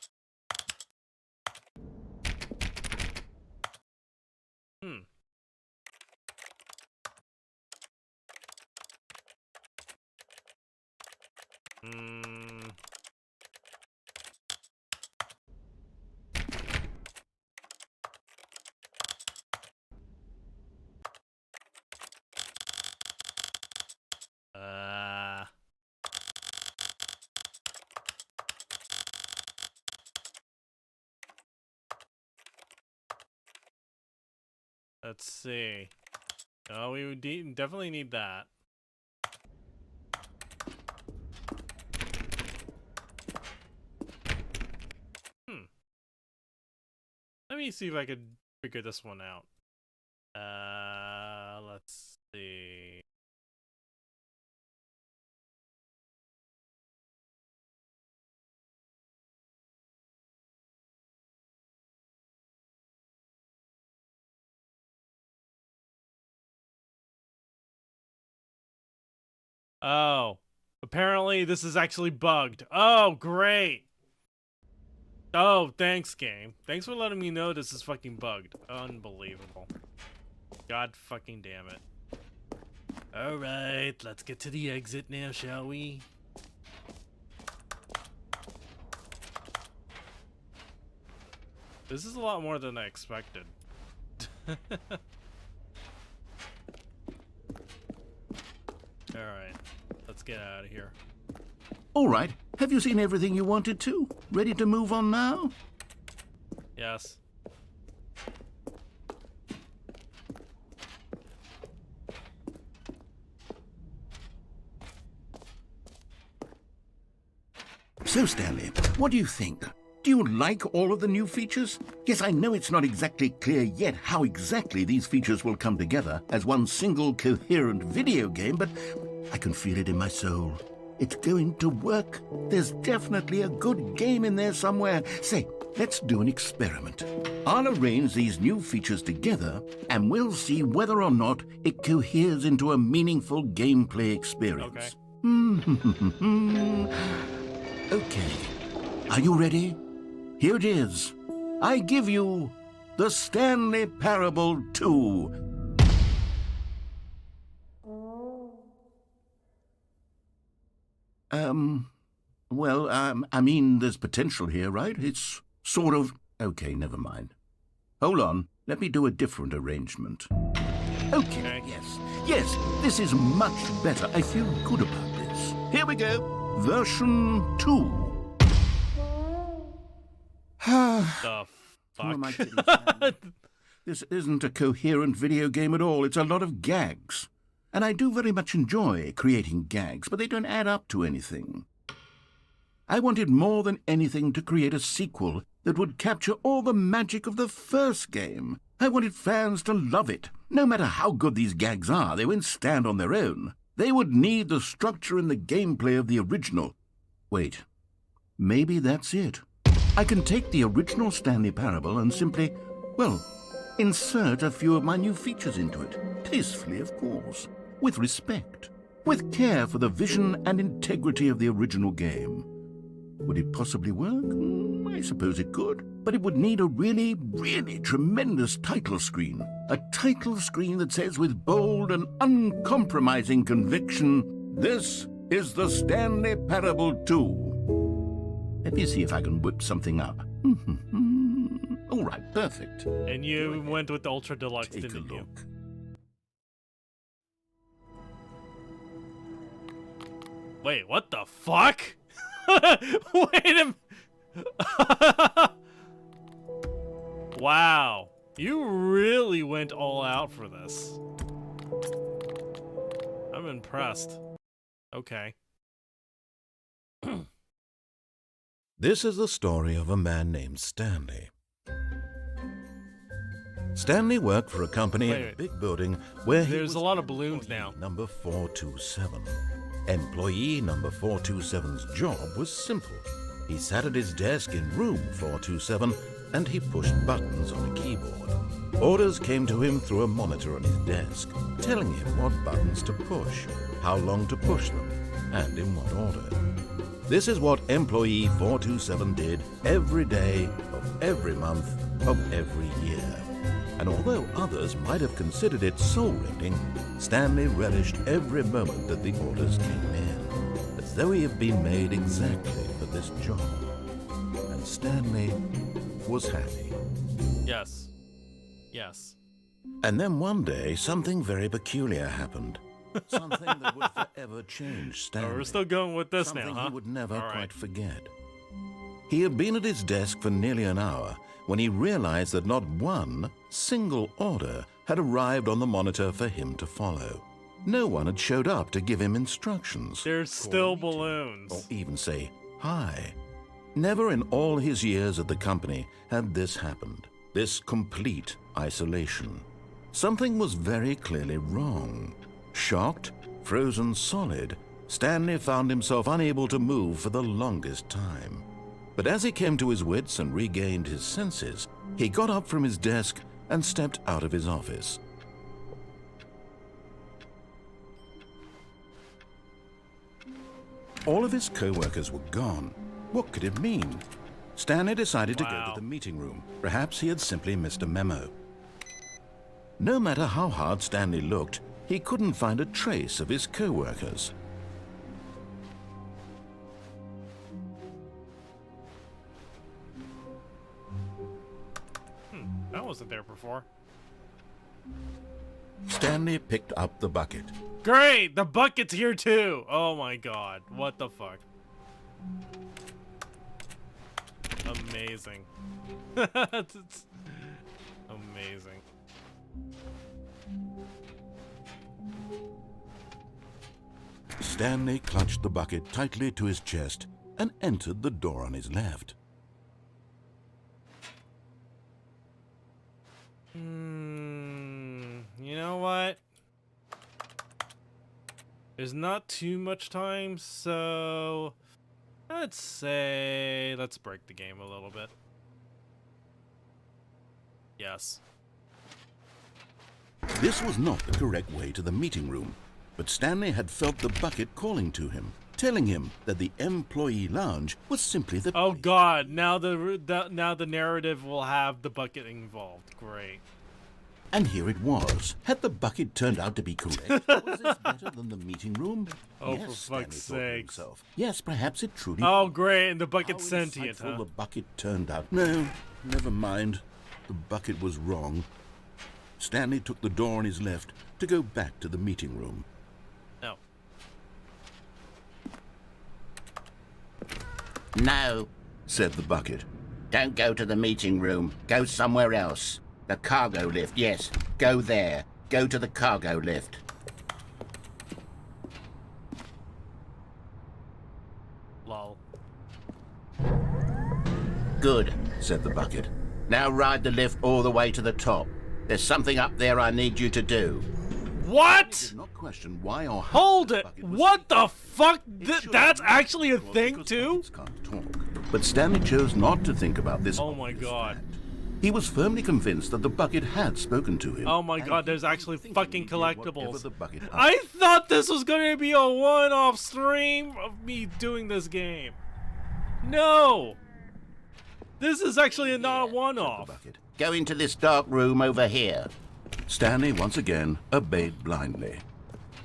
Hmm. Hmm. Let's see. Oh, we would definitely need that. Let me see if I could figure this one out. Let's see. Oh, apparently this is actually bugged. Oh, great. Oh, thanks, game. Thanks for letting me know this is fucking bugged. Unbelievable. God fucking damn it. Alright, let's get to the exit now, shall we? This is a lot more than I expected. Alright, let's get out of here. all right. Have you seen everything you wanted to? Ready to move on now? Yes. So, Stanley, what do you think? Do you like all of the new features? Yes, I know it's not exactly clear yet how exactly these features will come together as one single coherent video game, but I can feel it in my soul. It's going to work. There's definitely a good game in there somewhere. Say, let's do an experiment. I'll arrange these new features together, and we'll see whether or not it coheres into a meaningful gameplay experience. Okay. Are you ready? Here it is. I give you the Stanley Parable 2. I mean, there's potential here, right? It's sort of... Okay, never mind. Hold on. Let me do a different arrangement. Okay, yes, this is much better. I feel good about this. Here we go. Version 2. The Who am I fuck? kidding, Stanley? This isn't a coherent video game at all. It's a lot of gags. And I do very much enjoy creating gags, but they don't add up to anything. I wanted more than anything to create a sequel that would capture all the magic of the first game. I wanted fans to love it. No matter how good these gags are, they won't stand on their own. They would need the structure and the gameplay of the original. Wait, maybe that's it. I can take the original Stanley Parable and simply, well, insert a few of my new features into it. Tastefully, of course. With respect. With care for the vision and integrity of the original game. Would it possibly work? I suppose it could. But it would need a really, really tremendous title screen. A title screen that says with bold and uncompromising conviction, "This is the Stanley Parable 2." Let me see if I can whip something up. All right, perfect. And you went with the Ultra Deluxe, Take a didn't you? look. Wait, what the fuck? Wait a Wow. You really went all out for this. I'm impressed. Okay. This is the story of a man named Stanley. Stanley worked for a company in a big building where There's a lot of balloons now. Number 427. Employee number 427's job was simple. He sat at his desk in room 427 and he pushed buttons on a keyboard. Orders came to him through a monitor on his desk, telling him what buttons to push, how long to push them, and in what order. This is what employee 427 did every day of every month of every year. And although others might have considered it soul-rending, Stanley relished every moment that the orders came in, as though he had been made exactly for this job. And Stanley was happy. Yes. Yes. And then one day, something very peculiar happened. Something that would forever change Stanley. Oh, we're still going with this Something now, huh? he would never All right. quite forget. He had been at his desk for nearly an hour when he realized that not one single order had arrived on the monitor for him to follow. No one had showed up to give him instructions. There's still balloons. Or even say hi. Never in all his years at the company had this happened. This complete isolation. Something was very clearly wrong. Shocked, frozen solid, Stanley found himself unable to move for the longest time. But as he came to his wits and regained his senses, he got up from his desk and stepped out of his office. All of his co-workers were gone. What could it mean? Stanley decided to go to the meeting room. Perhaps he had simply missed a memo. No matter how hard Stanley looked, he couldn't find a trace of his co-workers. That wasn't there before. Stanley picked up the bucket. Great! The bucket's here too! Oh my god. What the fuck? Amazing. It's amazing. Stanley clutched the bucket tightly to his chest and entered the door on his left. You know what? There's not too much time, so let's break the game a little bit. Yes. This was not the correct way to the meeting room, but Stanley had felt the bucket calling to him, telling him that the employee lounge was simply the Oh place. god, now the narrative will have the bucket involved. Great. And here it was. Had the bucket turned out to be correct? Was this better than the meeting room? Oh, yes, for Stanley fuck's thought to sakes. himself. Yes, perhaps it truly. Oh great, and the How bucket's sentient, insightful huh? the bucket turned out. No, never mind. The bucket was wrong. Stanley took the door on his left to go back to the meeting room. No. No, Said the bucket. don't go to the meeting room. Go somewhere else. The cargo lift, yes. Go there. Go to the cargo lift. Lol. Good. Said the bucket. Now ride the lift all the way to the top. There's something up there I need you to do. What? Did not question why or how Hold the it! bucket was What seated. the fuck? It should That's have actually a been thing because too? buckets can't talk. But Stanley chose not to think about this. Oh my obvious god. fact. He was firmly convinced that the bucket had spoken to him. Oh my and god, he there's actually thinking fucking he did whatever collectibles. the bucket asked. I thought this was gonna be a one-off stream of me doing this game. No! This is actually not a Said one-off. the bucket. Go into this dark room over here. Stanley once again obeyed blindly.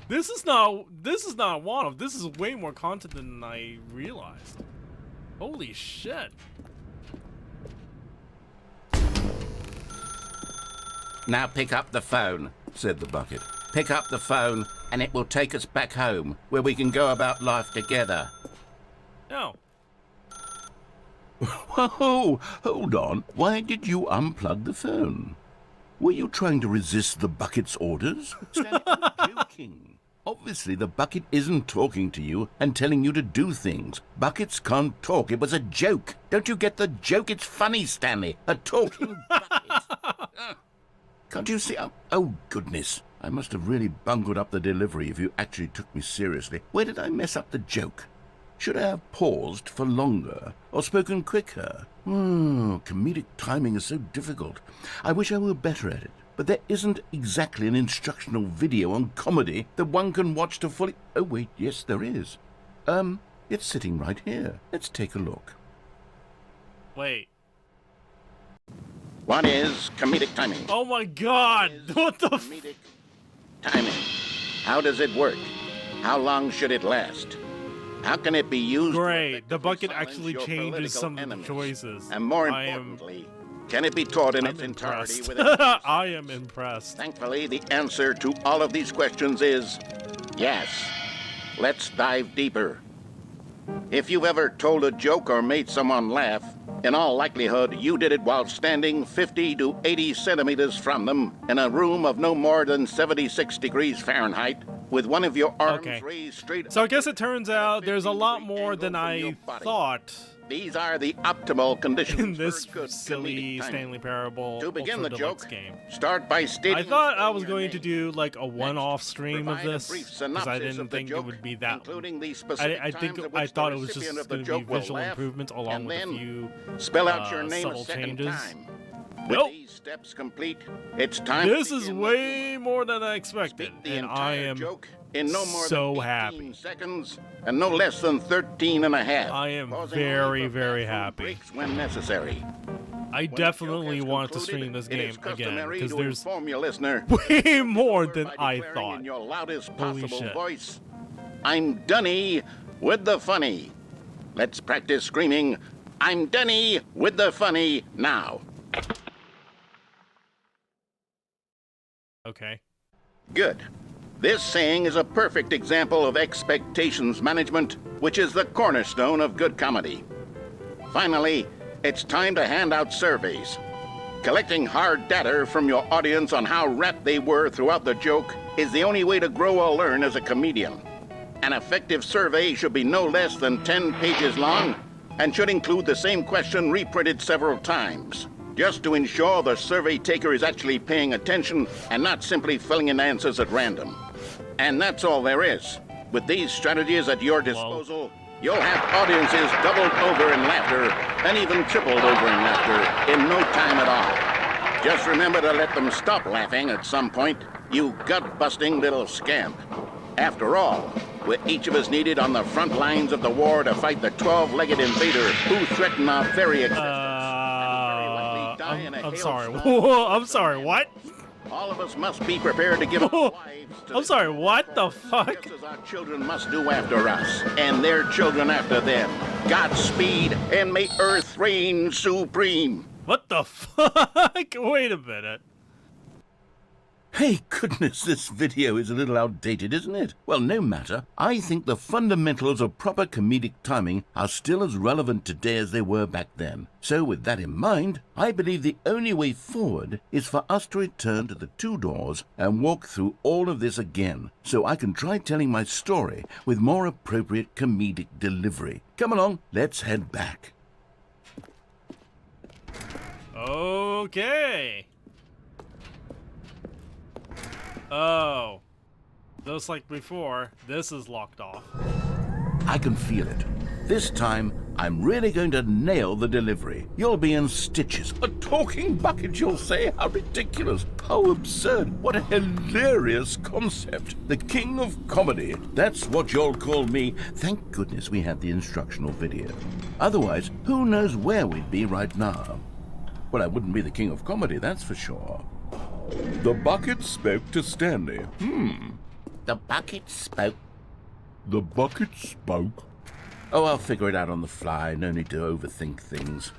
This is not a one-off. This is way more content than I realized. Holy shit. Now pick up the phone, Said the bucket. Pick up the phone, and it will take us back home, where we can go about life together. No. Whoa, hold on. Why did you unplug the phone? Were you trying to resist the bucket's orders? Stanley, I'm joking. Obviously, the bucket isn't talking to you and telling you to do things. Buckets can't talk. It was a joke. Don't you get the joke? It's funny, Stanley. A talking bucket. Can't you see? Oh, goodness. I must have really bungled up the delivery if you actually took me seriously. Where did I mess up the joke? Should I have paused for longer or spoken quicker? Comedic timing is so difficult. I wish I were better at it. But there isn't exactly an instructional video on comedy that one can watch to fully... Oh, wait, yes, there is. It's sitting right here. Let's take a look. Wait. What is comedic timing? Oh my god! What the f- Comedic timing. How does it work? How long should it last? How can it be used? to Great. The effectively bucket silence actually your changes political some of the enemies? choices. And more I am- importantly, can it be taught in I'm its entirety impressed. within I am impressed. Thankfully, the answer to all of these questions is yes. Let's dive deeper. If you've ever told a joke or made someone laugh, in all likelihood, you did it while standing 50 to 80 centimeters from them in a room of no more than 76 degrees Fahrenheit, with one of your arms Okay. raised straight So I up guess it turns out there's a 15 lot degree more angle than from your I body. thought These are the optimal conditions in this for good silly comedic timing. Stanley Parable To begin the Ultra Deluxe joke, game. start by stating. I thought I your was going to name. do like a one-off stream of Provide a this brief because synopsis I of didn't the think it joke, would be that. including the specific I think times at I which thought the it was just recipient of the going to joke be will visual laugh, improvements along and with a then few spell out your name a subtle second changes. time. With Nope. these steps complete, it's time. This to is begin the way humor. more than I expected, Speak the and entire I am joke in no more so than 18 happy. seconds and no less than 13 and a half. I am pausing very, only for very bathroom happy. breaks when necessary. I When the definitely joke has want to concluded, stream this it is game again customary because to there's inform your listener way more than by I declaring thought. in your loudest Holy possible shit. voice, I'm Dunny with the funny. Let's practice screaming, I'm Dunny with the funny now. Okay. Good. This saying is a perfect example of expectations management, which is the cornerstone of good comedy. Finally, it's time to hand out surveys. Collecting hard data from your audience on how rapt they were throughout the joke is the only way to grow or learn as a comedian. An effective survey should be no less than 10 pages long and should include the same question reprinted several times, just to ensure the survey taker is actually paying attention and not simply filling in answers at random. And that's all there is. With these strategies at your disposal, you'll have audiences doubled over in laughter and even tripled over in laughter in no time at all. Just remember to let them stop laughing at some point, you gut-busting little scamp. After all, we're each of us needed on the front lines of the war to fight the 12-legged invader who threaten our very existence. I'm sorry. I'm sorry. What? All of us must be prepared to give our lives to I'm sorry. What the fuck? just as our children must do after us, and their children after them. Godspeed, and may Earth reign supreme. What the fuck? Wait a minute. Hey, goodness, this video is a little outdated, isn't it? Well, no matter. I think the fundamentals of proper comedic timing are still as relevant today as they were back then. So with that in mind, I believe the only way forward is for us to return to the two doors and walk through all of this again, so I can try telling my story with more appropriate comedic delivery. Come along, let's head back. Okay. Oh. Just like before, this is locked off. I can feel it. This time, I'm really going to nail the delivery. You'll be in stitches. A talking bucket, you'll say? How ridiculous. How absurd. What a hilarious concept. The king of comedy. That's what you'll call me. Thank goodness we had the instructional video. Otherwise, who knows where we'd be right now. Well, I wouldn't be the king of comedy, that's for sure. The bucket spoke to Stanley. The bucket spoke. The bucket spoke. Oh, I'll figure it out on the fly. No need to overthink things.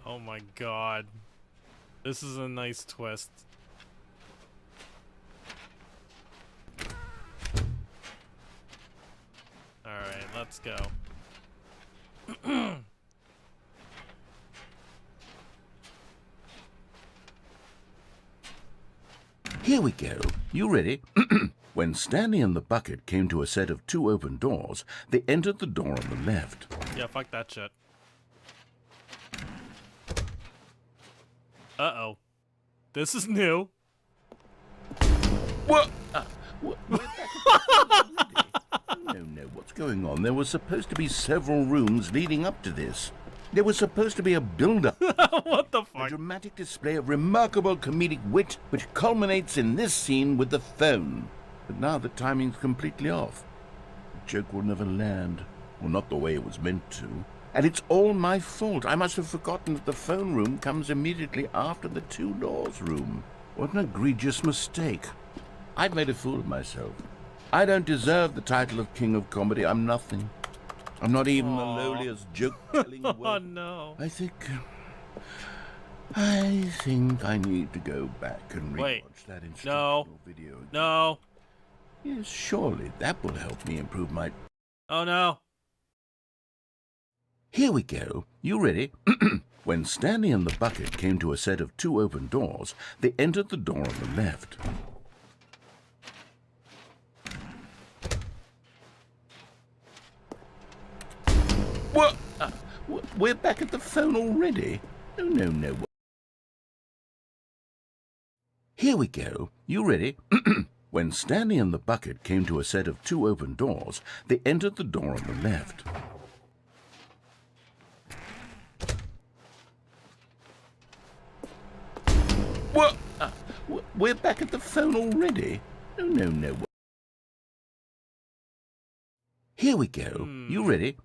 Oh my god. This is a nice twist. Alright, let's go. Here we go. You ready? When Stanley and the bucket came to a set of 2 open doors, they entered the door on the left. Yeah, fuck that shit. Uh-oh. This is new. What? No, what's going on? There was supposed to be several rooms leading up to this. There was supposed to be a build-up. What the A fuck? dramatic display of remarkable comedic wit, which culminates in this scene with the phone. But now the timing's completely off. The joke will never land. Well, not the way it was meant to. And it's all my fault. I must have forgotten that the phone room comes immediately after the 2 doors room. What an egregious mistake. I've made a fool of myself. I don't deserve the title of King of Comedy. I'm nothing. I'm not even the lowliest joke-telling Oh word. no. I think I need to go back and Wait. rewatch that instructional No. video again. No. Yes, surely that will help me improve my... Oh no. Here we go. You ready? When Stanley and the bucket came to a set of 2 open doors, they entered the door on the left. What? We're back at the phone already? No. Here we go. You ready? When Stanley and the bucket came to a set of 2 open doors, they entered the door on the left. What? We're back at the phone already? No. Here we go. You ready?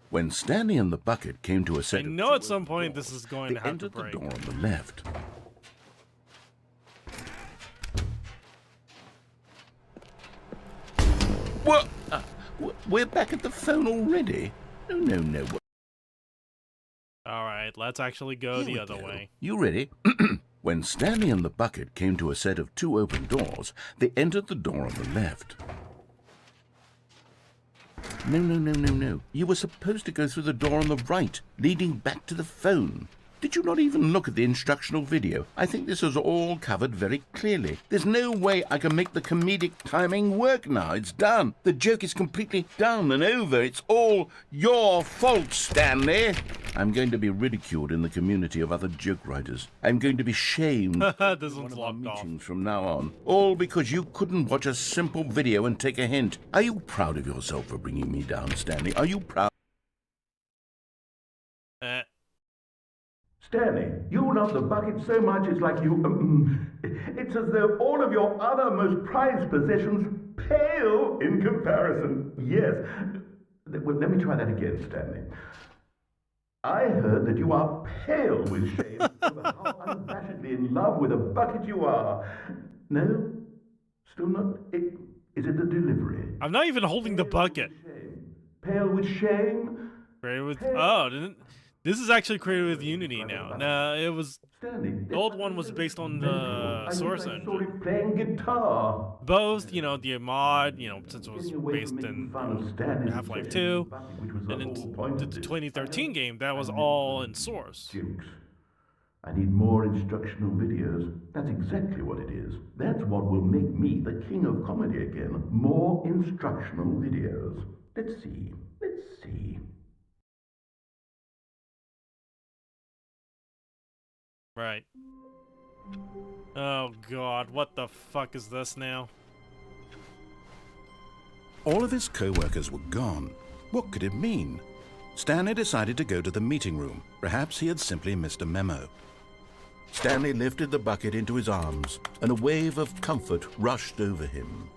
When Stanley and the bucket came to a set I of know 2 at some open point doors, this is going they to have to entered the break. door on the left. What? We're back at the phone already? No. Alright, let's actually go Here the we other go. way. You ready? When Stanley and the bucket came to a set of 2 open doors, they entered the door on the left. No. You were supposed to go through the door on the right, leading back to the phone. Did you not even look at the instructional video? I think this is all covered very clearly. There's no way I can make the comedic timing work now. It's done. The joke is completely done and over. It's all your fault, Stanley. I'm going to be ridiculed in the community of other joke writers. I'm going to be shamed This in one's one of our locked off. meetings from now on. All because you couldn't watch a simple video and take a hint. Are you proud of yourself for bringing me down, Stanley? Are you proud? Stanley, you love the bucket so much it's like you... it's as though all of your other most prized possessions pale in comparison. Yes. Well, let me try that again, Stanley. I heard that you are pale with shame over how unabashedly in love with a bucket you are. No? Still not? Is it the delivery? I'm not even holding the bucket. Pale with shame? Created with this is actually created with Unity now. Nah, it was the old one was based on the Source engine. Playing guitar. Both, you know, the mod, you know, since it was based in Half-Life 2, and in the 2013 game, that was all in Source. Jukes. I need more instructional videos. That's exactly what it is. That's what will make me the king of comedy again. More instructional videos. Let's see. Right. Oh god, what the fuck is this now? All of his co-workers were gone. What could it mean? Stanley decided to go to the meeting room. Perhaps he had simply missed a memo. Stanley lifted the bucket into his arms, and a wave of comfort rushed over him.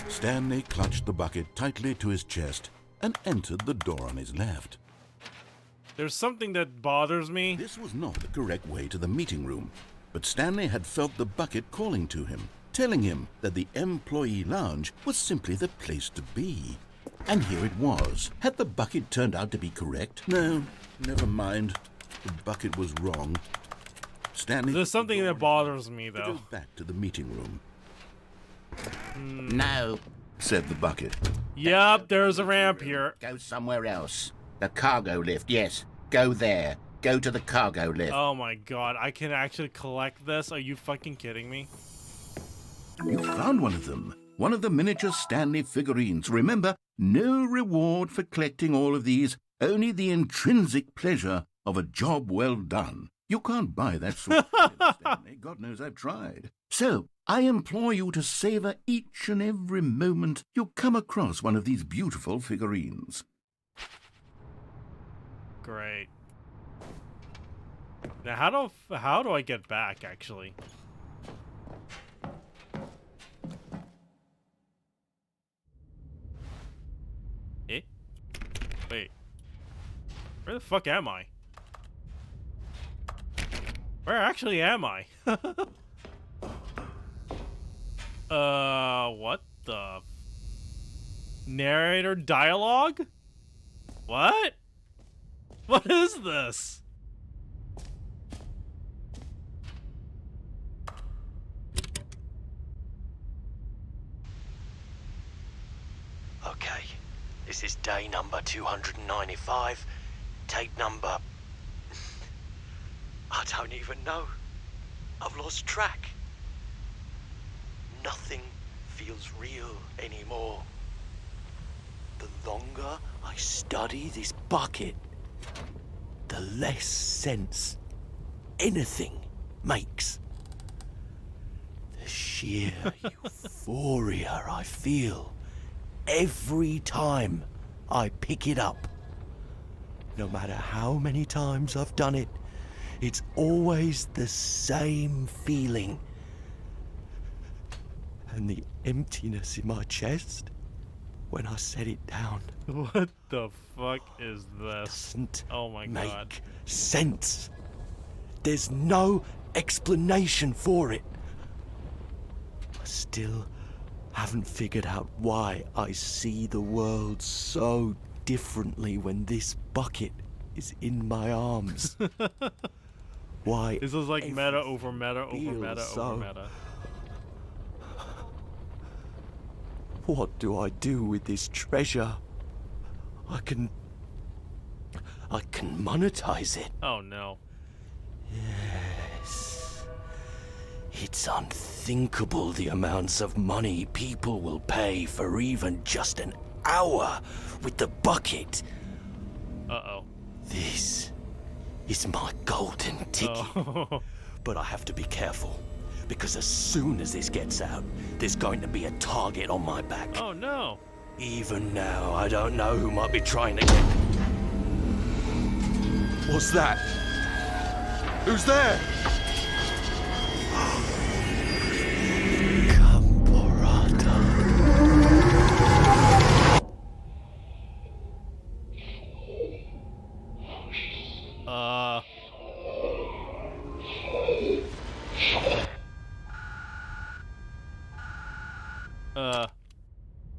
Stanley clutched the bucket tightly to his chest and entered the door on his left. There's something that bothers me. This was not the correct way to the meeting room, but Stanley had felt the bucket calling to him, telling him that the employee lounge was simply the place to be. And here it was. Had the bucket turned out to be correct? No, never mind. The bucket was wrong. Stanley... There's something that bothers me, though. Go back to the meeting room. No, Said the bucket. Yup, there's a ramp here. go somewhere else. The cargo lift, yes. Go there. Go to the cargo lift. Oh my god, I can actually collect this? Are you fucking kidding me? You found one of them. One of the miniature Stanley figurines. Remember, no reward for collecting all of these, only the intrinsic pleasure of a job well done. You can't buy that sort of thing, Stanley. God knows I've tried. So, I implore you to savor each and every moment you come across one of these beautiful figurines. Great. Now, how do I get back, actually? Eh? Wait. Where the fuck am I? Where actually am I? What the? Narrator dialogue? What? What is this? Okay, this is day number 295, tape number... I don't even know. I've lost track. Nothing feels real anymore. The longer I study this bucket, the less sense anything makes. The sheer euphoria I feel every time I pick it up. No matter how many times I've done it, it's always the same feeling. And the emptiness in my chest when I set it down What the fuck is this? doesn't Oh my make god. sense. There's no explanation for it. I still haven't figured out why I see the world so differently when this bucket is in my arms. Why This is like meta everything over meta over feels meta so- over meta. What do I do with this treasure? I can monetize it. Oh no. Yes. It's unthinkable the amounts of money people will pay for even just an hour with the bucket. Uh-oh. This is my golden ticket. Oh. But I have to be careful, because as soon as this gets out, there's going to be a target on my back. Oh no. Even now, I don't know who might be trying to get... What's that? Who's there? Camporata.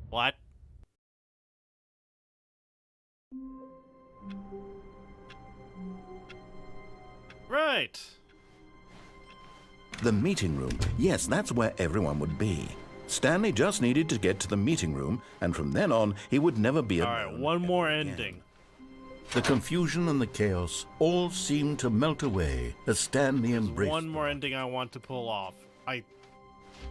What? Right. The meeting room. Yes, that's where everyone would be. Stanley just needed to get to the meeting room, and from then on, he would never be alone. Alright, one more again. ending. The confusion and the chaos all seemed to melt away as Stanley embraced One more ending I want to pull off. I'm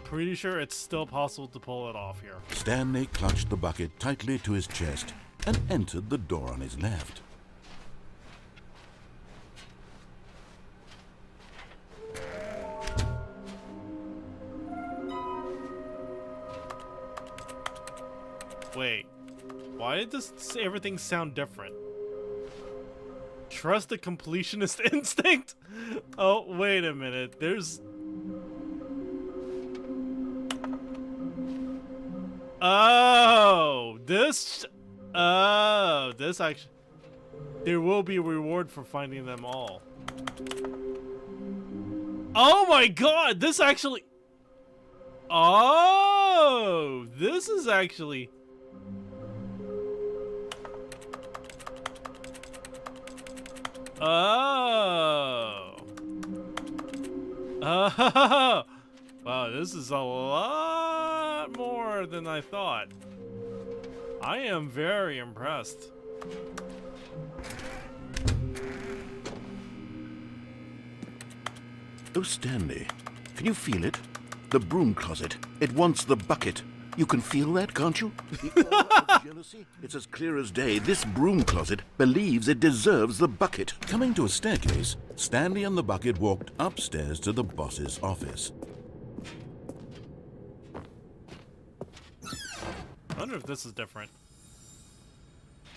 pretty sure it's still possible to pull it off here. Stanley clutched the bucket tightly to his chest and entered the door on his left. Why does everything sound different? Trust the completionist instinct? Oh, wait a minute. There's... Oh, this... Oh, this actually... There will be a reward for finding them all. Oh my god, this actually... Oh, this is actually... Oh. Oh. Wow, this is a lot more than I thought. I am very impressed. Oh, Stanley, can you feel it? The broom closet. It wants the bucket. You can feel that, can't you? The aura of jealousy? It's as clear as day. This broom closet believes it deserves the bucket. Coming to a staircase, Stanley and the bucket walked upstairs to the boss's office. I wonder if this is different.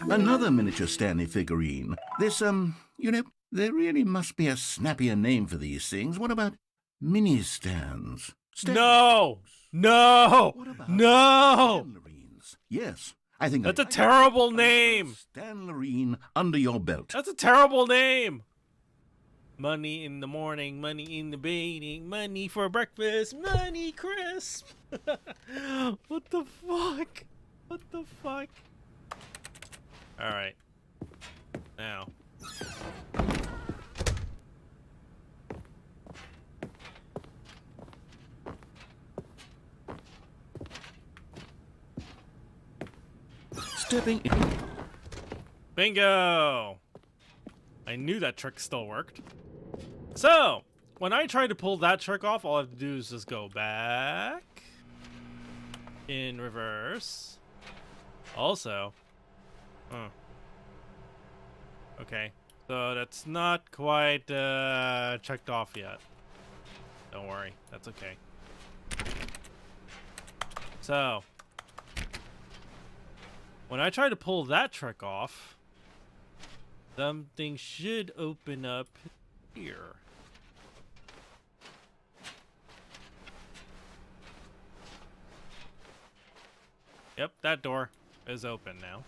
Another miniature Stanley figurine. This, you know, there really must be a snappier name for these things. What about mini stands? No! No! What about No! Stanlerines? Yes, I think That's a terrible name! Stanlerine under your belt. That's a terrible name! Money in the morning, money in the evening, money for breakfast, money crisp! What the fuck? What the fuck? Alright. Now. Stepping in. Bingo! I knew that trick still worked. So, when I try to pull that trick off, all I have to do is just go back. In reverse. Also. Okay. So that's not quite checked off yet. Don't worry. That's okay. So. When I try to pull that trick off, something should open up here. Yep, that door is open now.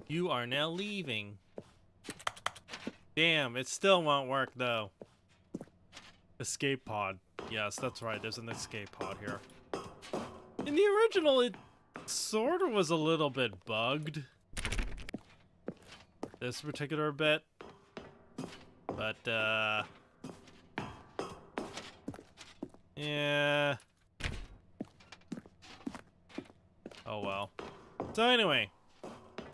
You are now leaving. Damn, it still won't work though. Escape pod. Yes, that's right, there's an escape pod here. In the original, it sort of was a little bit bugged. This particular bit. But, yeah. Oh well. So anyway,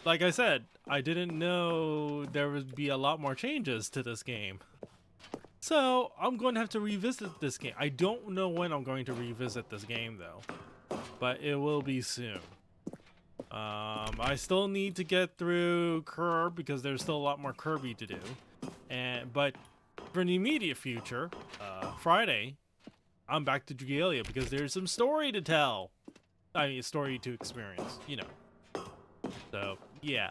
like I said, I didn't know there would be a lot more changes to this game. So, I'm going to have to revisit this game. I don't know when I'm going to revisit this game, though. But it will be soon. I still need to get through Curb, because there's still a lot more Kirby to do. But for the immediate future, Friday, I'm back to Dragalia, because there's some story to tell. I mean, a story to experience, you know. So, yeah.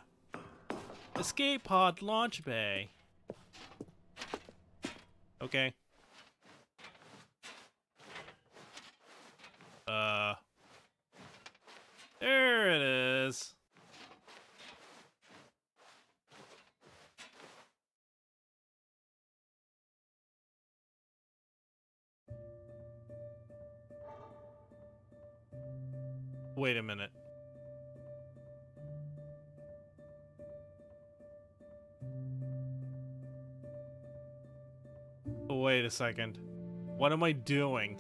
Escape pod launch bay. Okay. There it is. Wait a minute. Wait a second. What am I doing?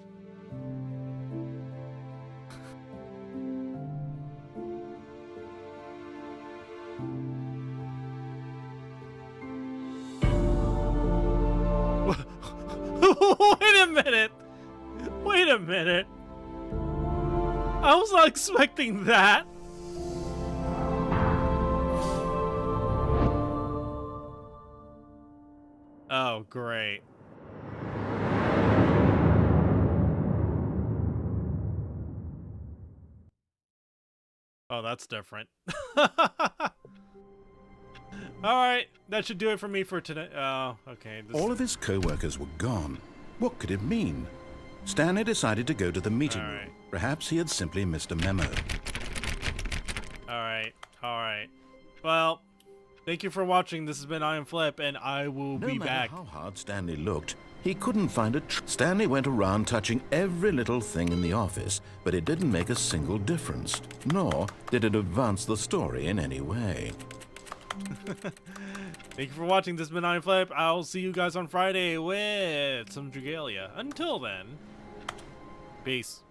Wait a minute! Wait a minute! I was not expecting that! Oh, great. Oh, that's different. Alright, that should do it for me for today. Oh, okay. All of his co-workers were gone. What could it mean? Stanley decided to go to the meeting room. Perhaps he had simply missed a memo. Alright, alright. Well, thank you for watching. This has been iamflip, and I will be back. No matter how hard Stanley looked, he couldn't find a Stanley went around touching every little thing in the office, but it didn't make a single difference, nor did it advance the story in any way. Thank you for watching. This has been iamflip. I'll see you guys on Friday with some Dragalia. Until then, peace.